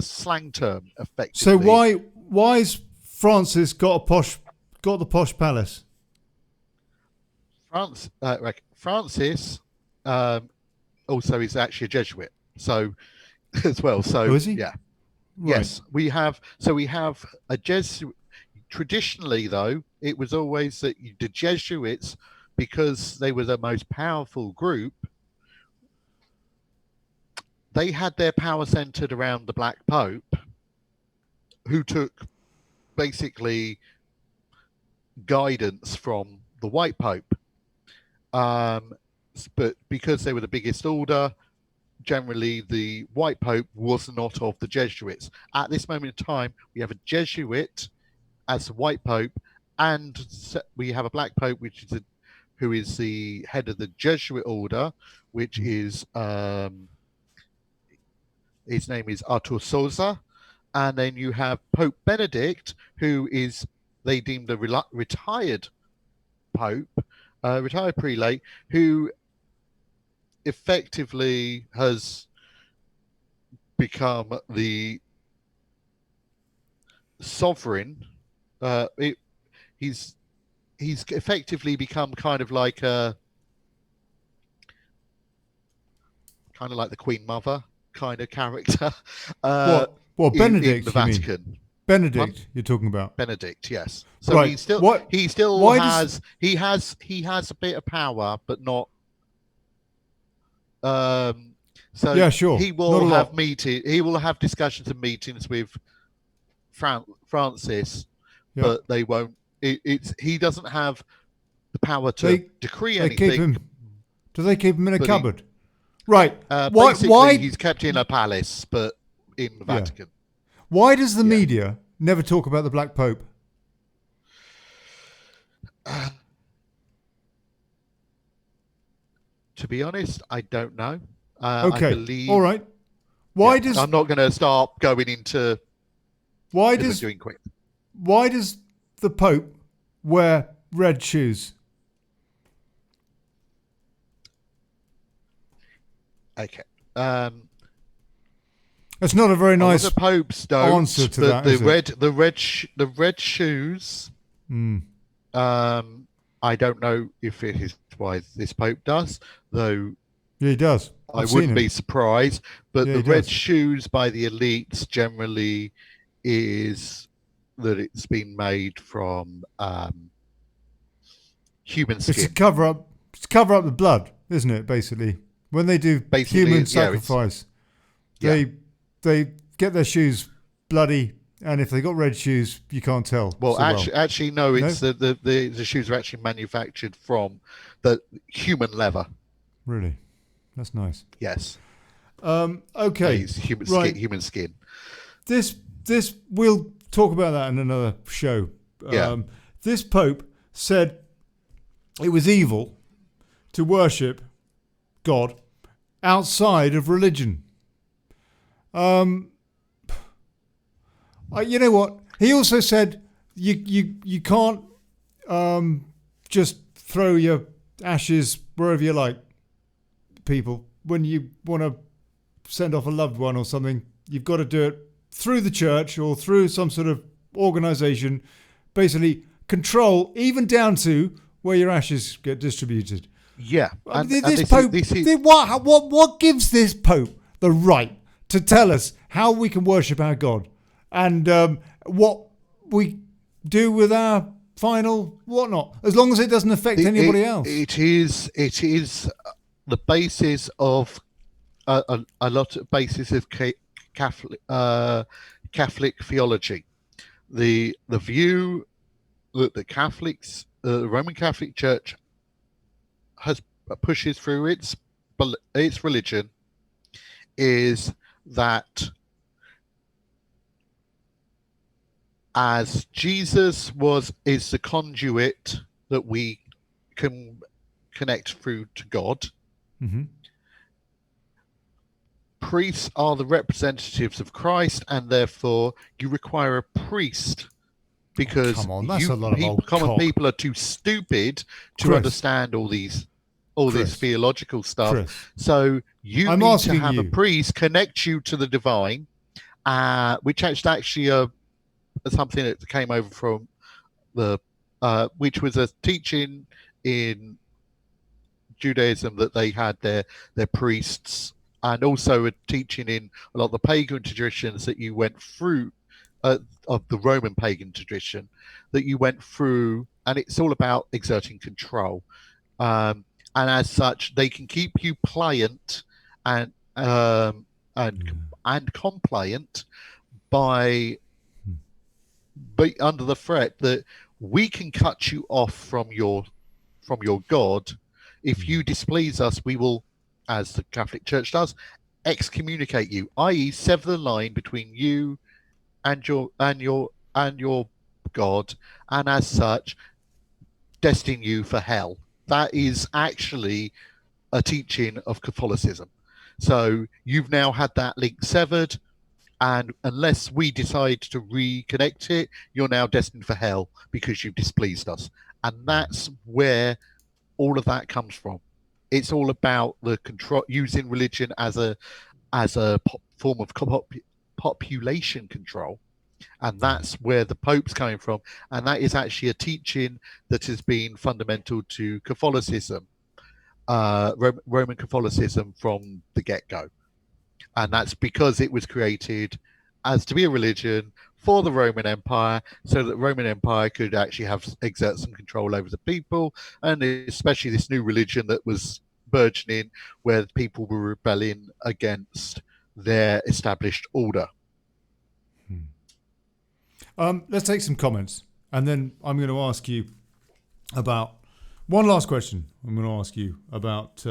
slang term So effectively. why's Francis got the posh palace? Francis also is actually a Jesuit, so as well. Oh, So is he? yeah, Right. yes, we have a Jesuit. Traditionally, though, it was always that the Jesuits, because they were the most powerful group, they had their power centered around the Black Pope, who took basically guidance from the White Pope. Um, but because they were the biggest order, generally the White Pope was not of the Jesuits. At this moment in time, we have a Jesuit as the White Pope, and we have a Black Pope, who is the head of the Jesuit order, which is his name is Artur Sosa, and then you have Pope Benedict, who is they deemed a retired pope, retired prelate, who effectively has become the sovereign. Uh, it, he's effectively become kind of like the Queen Mother kind of character What in the Benedict? You mean Vatican. Pardon? Benedict? You're talking about? Benedict, yes. So Right. What? he still Why does? has he has a bit of power, but not. So Yeah, sure. he Not will a have lot. he will have discussions and meetings with Francis, Yeah. but they won't. He doesn't have the power to They decree they keep anything, him. Do they keep him in a but he cupboard? Right. Why? basically Why? he's kept in a palace, but in the Yeah. Vatican. Why does the Yeah. media never talk about the Black Pope? To be honest, I don't know. I Okay. All believe. right. Yeah, Why does I'm not going to start going into why because I'm does doing quick. why does the Pope wear red shoes? Okay. Um, That's not a very a lot nice of popes don't. answer to The that, is it? the red shoes. Mm. I don't know if it is why this pope does, though. Yeah, he does. I I've seen wouldn't him. be surprised. But Yeah, the he red does. shoes by the elites generally is that it's been made from human It's to skin. cover up. It's to cover up the blood, isn't it? Basically, when they do Basically, human yeah, it's sacrifice, yeah. they get their shoes bloody, and if they got red shoes, you can't tell Well, so well. actually, no. No, It's the shoes are actually manufactured from the human leather. really, that's nice. Yes, Okay, it's human skin. right. Human skin. This we'll talk about that in another show. Yeah. This Pope said it was evil to worship God outside of religion. You know what? He also said you can't just throw your ashes wherever you like. People, when you want to send off a loved one or something, you've got to do it through the church or through some sort of organisation. Basically, control even down to where your ashes get distributed. Yeah, and This this Pope, is what gives this Pope the right to tell us how we can worship our God and what we do with our final whatnot, as long as it doesn't affect anybody else. It is the basis of a lot of basis of Catholic Catholic theology. The view that the Catholics, the Roman Catholic Church, has pushes through its religion is that as Jesus is the conduit that we can connect through to God. Mm-hmm. Priests are the representatives of Christ, and therefore you require a priest because come on, that's a lot of old common cock. people are too stupid to Chris. understand all this theological stuff. Chris, So you I'm need to asking have a you. priest connect you to the divine, which actually something that came over from the which was a teaching in Judaism that they had their priests, and also a teaching in a lot of the pagan traditions that you went through of the Roman pagan tradition that you went through, and it's all about exerting control. And as such, they can keep you pliant and and compliant by under the threat that we can cut you off from your God. If you displease us, we will, as the Catholic Church does, excommunicate you, i.e., sever the line between you and your God, and as such, destine you for hell. That is actually a teaching of Catholicism. So you've now had that link severed, and unless we decide to reconnect it, you're now destined for hell because you've displeased us. And that's where all of that comes from. It's all about the control, using religion as a form of population control, and that's where the Pope's coming from. And that is actually a teaching that has been fundamental to Catholicism, Roman Catholicism from the get-go. And that's because it was created as to be a religion for the Roman Empire, so that the Roman Empire could actually exert some control over the people, and especially this new religion that was burgeoning, where people were rebelling against their established order. Let's take some comments, and then I'm going to ask you about one last question. I'm going to ask you about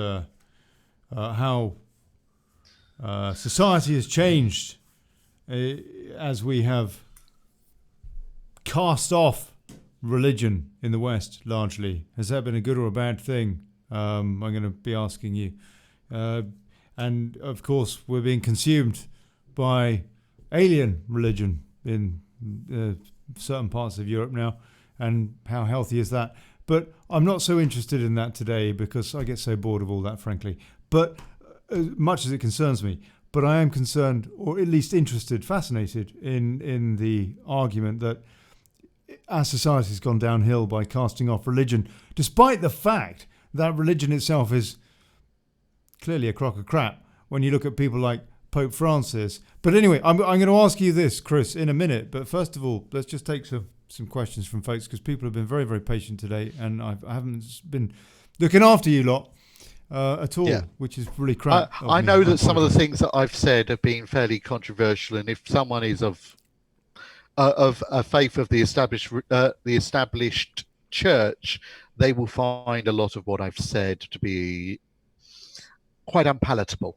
how society has changed as we have cast off religion in the West largely. Has that been a good or a bad thing? I'm going to be asking you. And of course, we're being consumed by alien religion in certain parts of Europe now. And how healthy is that? But I'm not so interested in that today because I get so bored of all that, frankly. But as much as it concerns me, but I am concerned, or at least interested, fascinated in the argument that our society has gone downhill by casting off religion, despite the fact that religion itself is clearly a crock of crap when you look at people like Pope Francis. But anyway, I'm going to ask you this, Chris, in a minute. But first of all, let's just take some questions from folks, because people have been very, very patient today, and I haven't been looking after you lot at all, which is really crap. I know that some of the things that I've said have been fairly controversial, and if someone is of a faith of the established church, they will find a lot of what I've said to be quite unpalatable.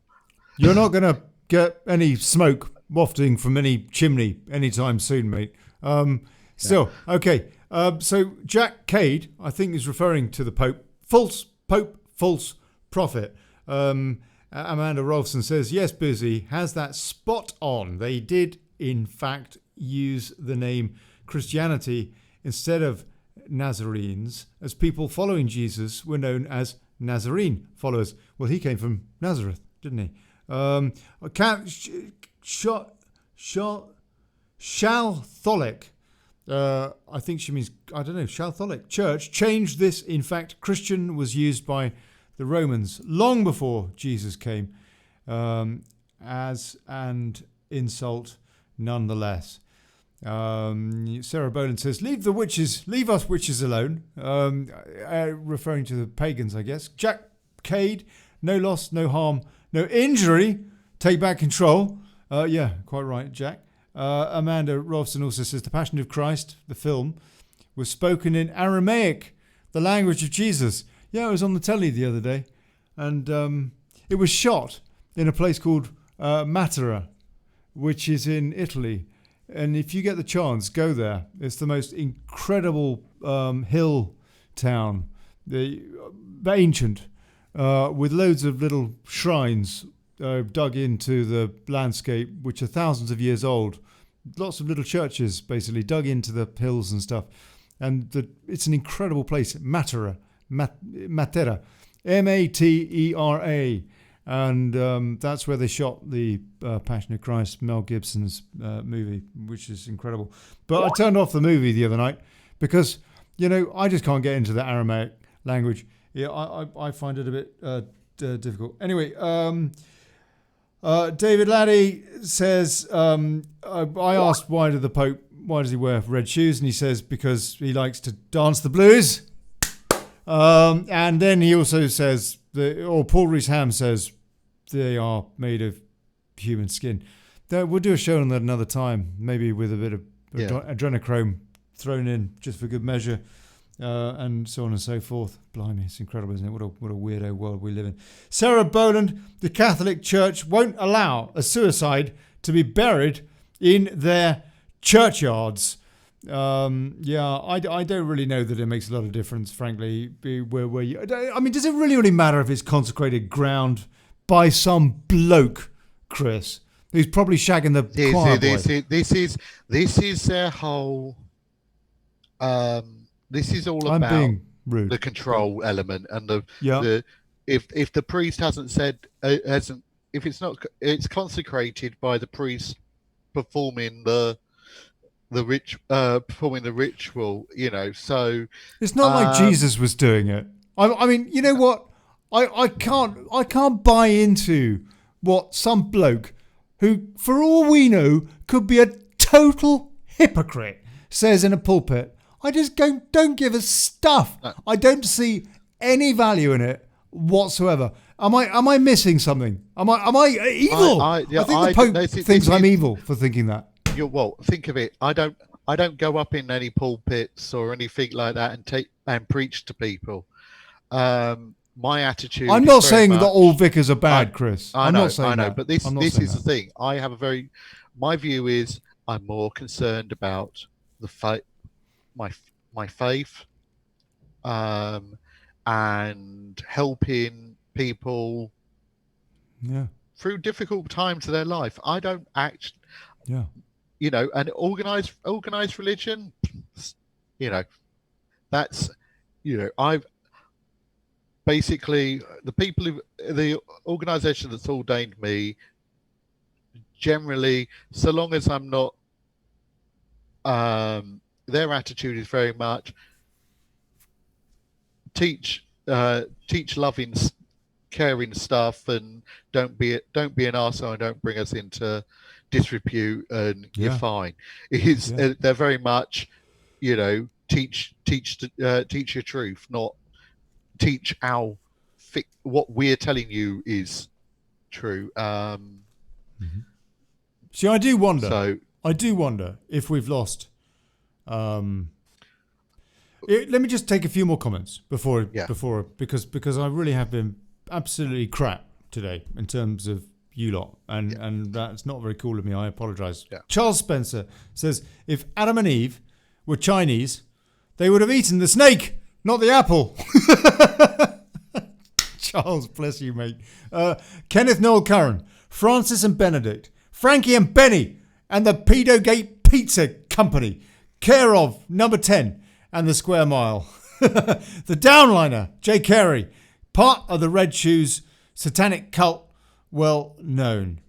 You're not going to get any smoke wafting from any chimney anytime soon, mate. Okay. So Jack Cade, I think, is referring to the Pope. False Pope, false prophet. Amanda Rolfson says, yes, Boosey has that spot on. They did, in fact, use the name Christianity instead of Nazarenes, as people following Jesus were known as Nazarene followers. Well, he came from Nazareth, didn't he? Shaltholic, I think she means, I don't know, Shaltholic Church changed this. In fact, Christian was used by the Romans long before Jesus came, as an insult nonetheless. Sarah Boland says, leave us witches alone, referring to the pagans, I guess. Jack Cade, no loss, no harm, no injury, take back control. Yeah, quite right, Jack. Amanda Rolfson also says, the Passion of Christ, the film, was spoken in Aramaic, the language of Jesus. Yeah, it was on the telly the other day, and it was shot in a place called Matera, which is in Italy. And if you get the chance, go there. It's the most incredible hill town, ancient, with loads of little shrines dug into the landscape, which are thousands of years old. Lots of little churches, basically, dug into the hills and stuff. And it's an incredible place, Matera, Matera, Matera. And that's where they shot the Passion of Christ, Mel Gibson's movie, which is incredible. But I turned off the movie the other night because, I just can't get into the Aramaic language. Yeah, I find it a bit difficult. Anyway, David Laddie says, I asked why does he wear red shoes? And he says, because he likes to dance the blues. And then he also says, Paul Rees-Ham says, they are made of human skin. We'll do a show on that another time, maybe with a bit of adrenochrome thrown in just for good measure, and so on and so forth. Blimey, it's incredible, isn't it? What a weirdo world we live in. Sarah Boland, the Catholic Church won't allow a suicide to be buried in their churchyards. I don't really know that it makes a lot of difference, frankly. Does it really matter if it's consecrated ground by some bloke, Chris, who's probably shagging the choir boy? This is their whole. This is all I'm about being rude. The control element and if the priest hasn't said if it's consecrated by the priest performing the ritual, so it's not like Jesus was doing it. I mean, you know what? I can't buy into what some bloke who, for all we know, could be a total hypocrite says in a pulpit. I just don't give a stuff. No. I don't see any value in it whatsoever. Am I missing something? Am I evil? I think the Pope thinks I'm evil for thinking that. Think of it. I don't go up in any pulpits or anything like that and preach to people. My attitude. I'm not saying that all vicars are bad, Chris. I know, that. But this is the thing. My view is I'm more concerned about the faith, my faith, and helping people through difficult times of their life. I don't act. Yeah. And organized religion, that's, I've basically the organization that's ordained me, generally, so long as I'm not, their attitude is very much teach loving, caring stuff, and don't be an arsehole and don't bring us into disrepute, and you're fine. They're very much, teach your truth, not teach what we're telling you is true. See, I do wonder if we've lost. Let me just take a few more comments before because I really have been absolutely crap today in terms of you lot, and that's not very cool of me. I apologise. Yeah. Charles Spencer says, if Adam and Eve were Chinese, they would have eaten the snake, not the apple. Charles, bless you, mate. Kenneth Noel Curran, Francis and Benedict, Frankie and Benny, and the Pedogate Pizza Company, care of Number 10 and the Square Mile. The Downliner, Jay Carey, part of the Red Shoes satanic cult, well known.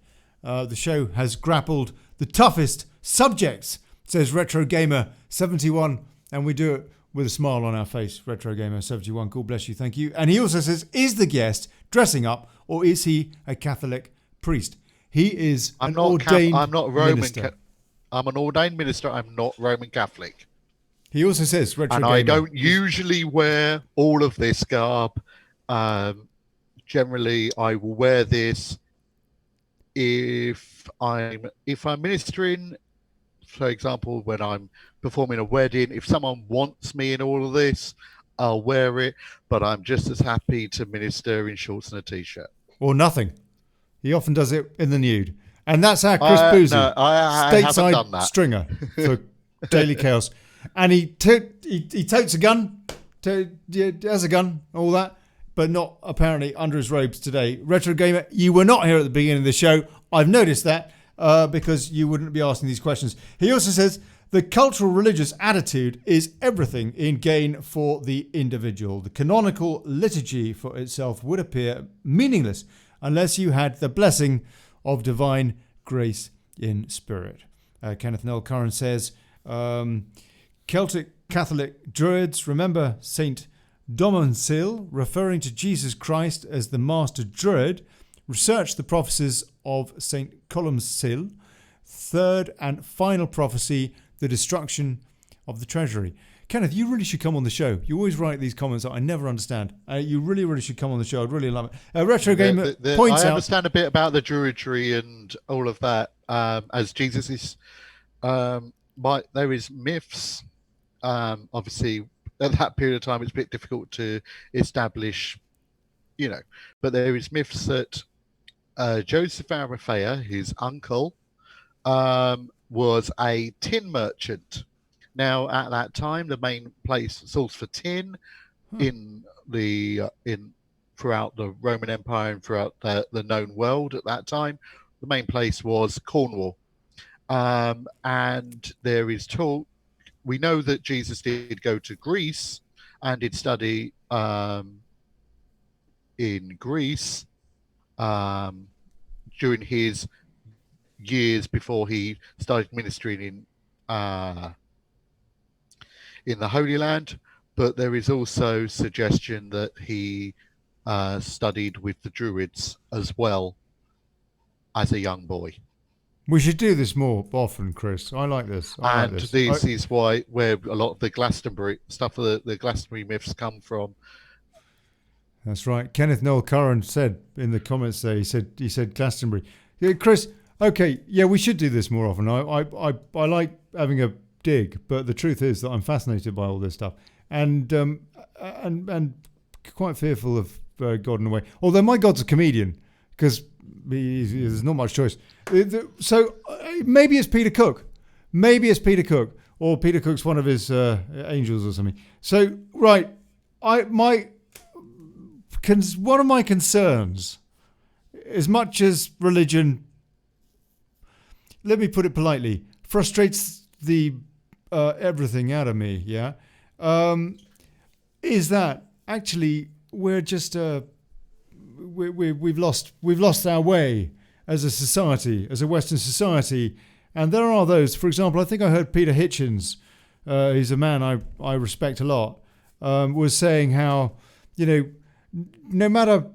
The show has grappled the toughest subjects, says Retro Gamer 71, and we do it with a smile on our face. Retro Gamer 71, God bless you, thank you. And he also says, is the guest dressing up, or is he a Catholic priest? He is I'm not ordained I'm not Roman. minister. I'm an ordained minister. I'm not Roman Catholic. He also says, Retro and Gamer, I don't usually wear all of this garb. Generally, I will wear this if I'm ministering. For example, when I'm performing a wedding, if someone wants me in all of this, I'll wear it. But I'm just as happy to minister in shorts and a t-shirt. Or nothing. He often does it in the nude. And that's our Chris Boosey, No, I haven't stateside done that. stringer for Daily Chaos. And he totes a gun, has a gun, all that, but not apparently under his robes today. Retro Gamer, you were not here at the beginning of the show. I've noticed that because you wouldn't be asking these questions. He also says, the cultural religious attitude is everything in gain for the individual. The canonical liturgy for itself would appear meaningless unless you had the blessing of divine grace in spirit. Kenneth Noel Curran says, Celtic Catholic Druids remember Saint Domonsil, referring to Jesus Christ as the Master Druid, researched the prophecies of Saint Columcille, third and final prophecy, the destruction of the treasury. Kenneth, you really should come on the show. You always write these comments that I never understand. You really, really should come on the show. I'd really love it. Retro Gamer points out... I understand a bit about the Druidry and all of that, as Jesus is... there is myths. Obviously, at that period of time, it's a bit difficult to establish, but there is myths that Joseph Arimathea, his uncle, was a tin merchant. Now, at that time, the main source for tin throughout the Roman Empire and throughout the known world at that time, the main place was Cornwall. And there is talk. We know that Jesus did go to Greece and did study in Greece during his years before he started ministering in the Holy Land, but there is also suggestion that he studied with the Druids as well as a young boy. We should do this more often, Chris. I like this. This is where a lot of the Glastonbury stuff, the Glastonbury myths come from. That's right. Kenneth Noel Curran said in the comments there, he said Glastonbury. Yeah, Chris, okay, yeah, we should do this more often. I like having a dig, but the truth is that I'm fascinated by all this stuff and quite fearful of God in a way. Although my God's a comedian, because there's not much choice. So maybe it's Peter Cook. Or Peter Cook's one of his angels or something. So, right, one of my concerns, as much as religion, let me put it politely, frustrates the everything out of me, is that actually we're just we've lost our way as a society, as a Western society. And there are those, for example, I think I heard Peter Hitchens, he's a man I respect a lot, was saying how, no matter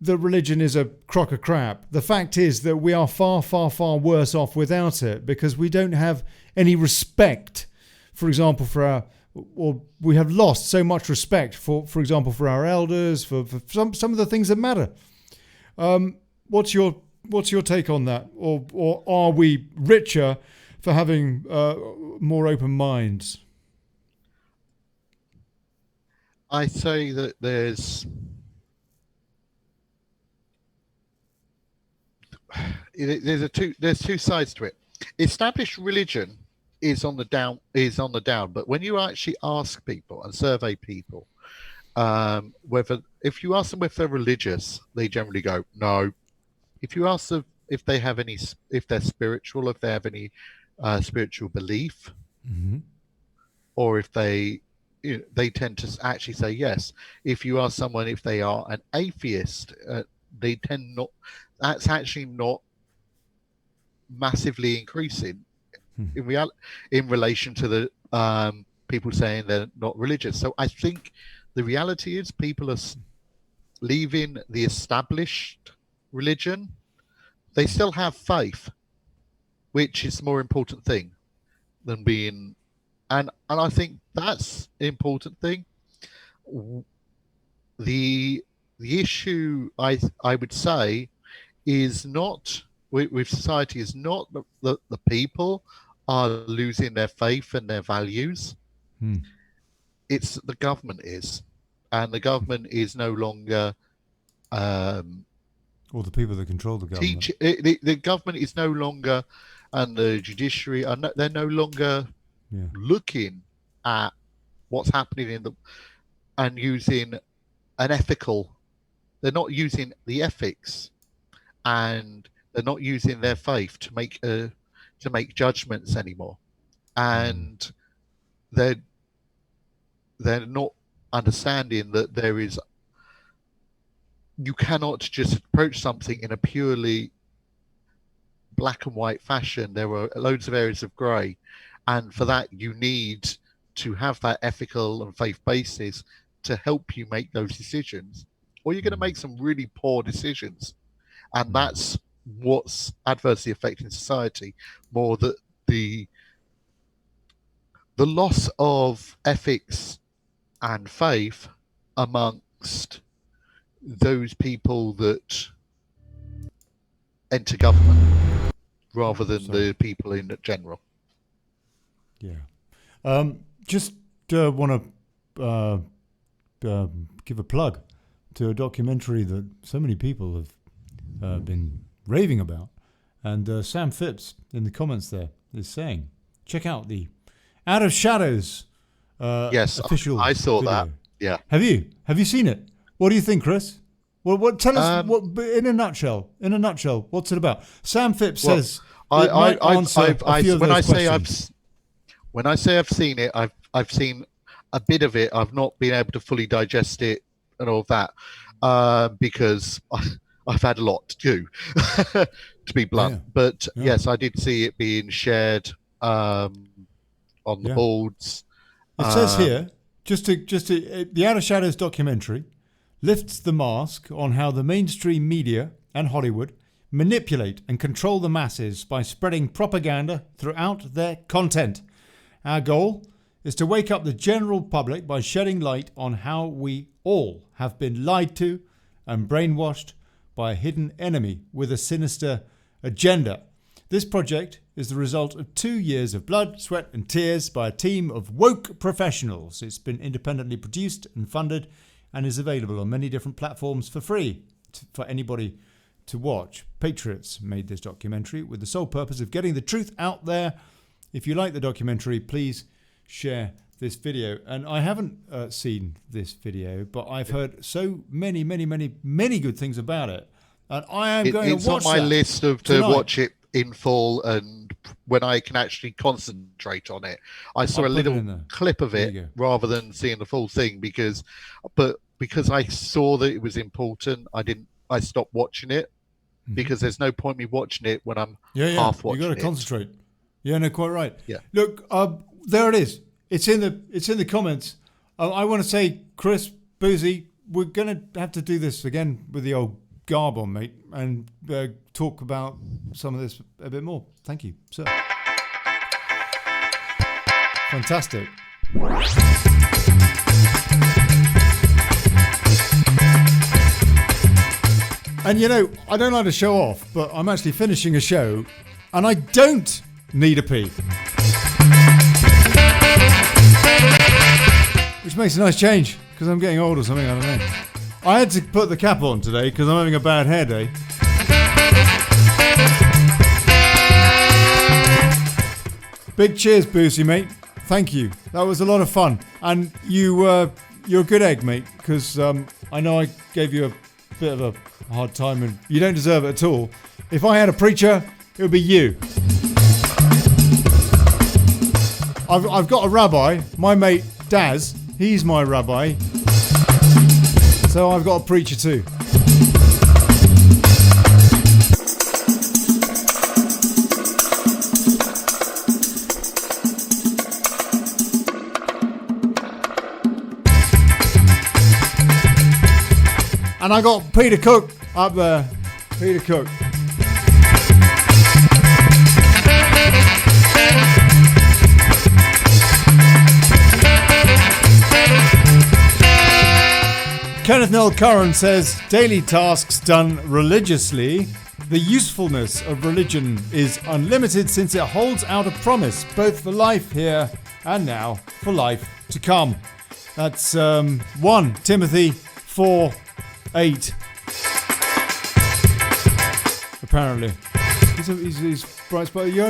the religion is a crock of crap, the fact is that we are far, far, far worse off without it, because we don't have any respect, for example, or we have lost so much respect for example, for our elders, for some of the things that matter. What's your take on that? Or are we richer for having more open minds? I say that there's two sides to it. Established religion is on the down, but when you actually ask people and survey people, if you ask them if they're religious, they generally go no. If you ask them if they're spiritual, if they have any spiritual belief, mm-hmm. or if they tend to actually say yes. If you ask someone if they are an atheist, they tend not. That's actually not massively increasing in relation to the people saying they're not religious. So I think the reality is people are leaving the established religion. They still have faith, which is the more important thing than being, and I think that's the important thing. The issue I would say is not with society is not the people are losing their faith and their values. It's the government is, and the government is no longer Or the people that control the government. The government is no longer, and the judiciary are they're no longer looking at what's happening and using an ethical. They're not using the ethics, and they're not using their faith to make judgments anymore, and they're not understanding that you cannot just approach something in a purely black and white fashion. There are loads of areas of grey, and for that you need to have that ethical and faith basis to help you make those decisions, or you're going to make some really poor decisions, and that's what's adversely affecting society more. That the loss of ethics and faith amongst those people that enter government rather than the people in general. Yeah. Just want to give a plug to a documentary that so many people have been raving about. And Sam Phipps in the comments there is saying, check out the Out of Shadows official I saw video. that. Yeah. Have you seen it? What do you think, Chris? What tell us in a nutshell, what's it about? Sam Phipps says when I say I've seen it, I've seen a bit of it. I've not been able to fully digest it and all of that because I've had a lot to do, to be blunt. Yeah. But yes, I did see it being shared on the boards. It says here, just to the Out of Shadows documentary lifts the mask on how the mainstream media and Hollywood manipulate and control the masses by spreading propaganda throughout their content. Our goal is to wake up the general public by shedding light on how we all have been lied to and brainwashed by a hidden enemy with a sinister agenda. This project is the result of 2 years of blood, sweat and tears by a team of woke professionals. It's been independently produced and funded and is available on many different platforms for free for anybody to watch. Patriots made this documentary with the sole purpose of getting the truth out there. If you like the documentary, please share this video. And I haven't seen this video, but I've heard so many good things about it. And I am going to watch it. It's on my list to watch it in full, and when I can actually concentrate on it. I saw a little clip of it rather than seeing the full thing because I saw that it was important, I stopped watching it because there's no point me watching it when I'm half watching it. You got to concentrate. Yeah, no, quite right. Yeah. Look, there it is. It's in the comments. I want to say, Chris Boosey, we're going to have to do this again with the old garb on, mate, and talk about some of this a bit more. Thank you, sir. Fantastic. And you know, I don't like to show off, but I'm actually finishing a show and I don't need a pee. Which makes a nice change because I'm getting old or something, I don't know. I had to put the cap on today because I'm having a bad hair day. Big cheers, Boosey, mate. Thank you. That was a lot of fun. And you're a good egg, mate, because I know I gave you a bit of a hard time and you don't deserve it at all. If I had a preacher, it would be you. I've got a rabbi, my mate Daz, he's my rabbi. So I've got a preacher too. And I got Peter Cook up there. Peter Cook. Kenneth Noel Curran says, daily tasks done religiously. The usefulness of religion is unlimited since it holds out a promise, both for life here and now, for life to come. That's 1 Timothy 4:8. apparently. He's bright spot. You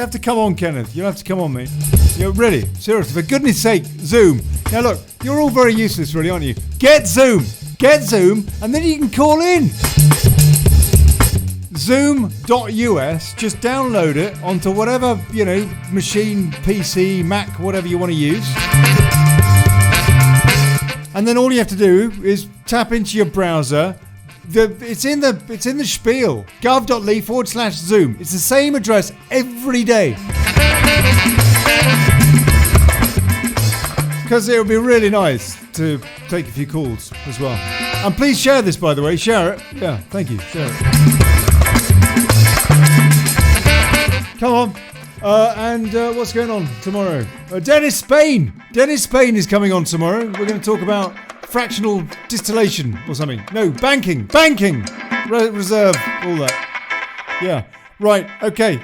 have to come on, Kenneth. You have to come on, mate. You're ready. Seriously, for goodness sake, Zoom. Now look, you're all very useless, really, aren't you? Get Zoom, and then you can call in. Zoom.us. Just download it onto whatever, machine, PC, Mac, whatever you want to use. And then all you have to do is tap into your browser. It's in the spiel. gov.ly/Zoom. It's the same address every day. Because it would be really nice to take a few calls as well. And please share this, by the way. Share it. Yeah, thank you. Share it. Come on. And what's going on tomorrow? Dennis Spain. Dennis Spain is coming on tomorrow. We're going to talk about fractional distillation or something. No, banking. Reserve, all that. Yeah. Right. Okay.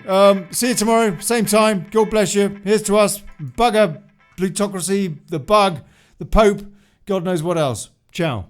See you tomorrow. Same time. God bless you. Here's to us. Bugger. Plutocracy. The bug. The Pope. God knows what else. Ciao.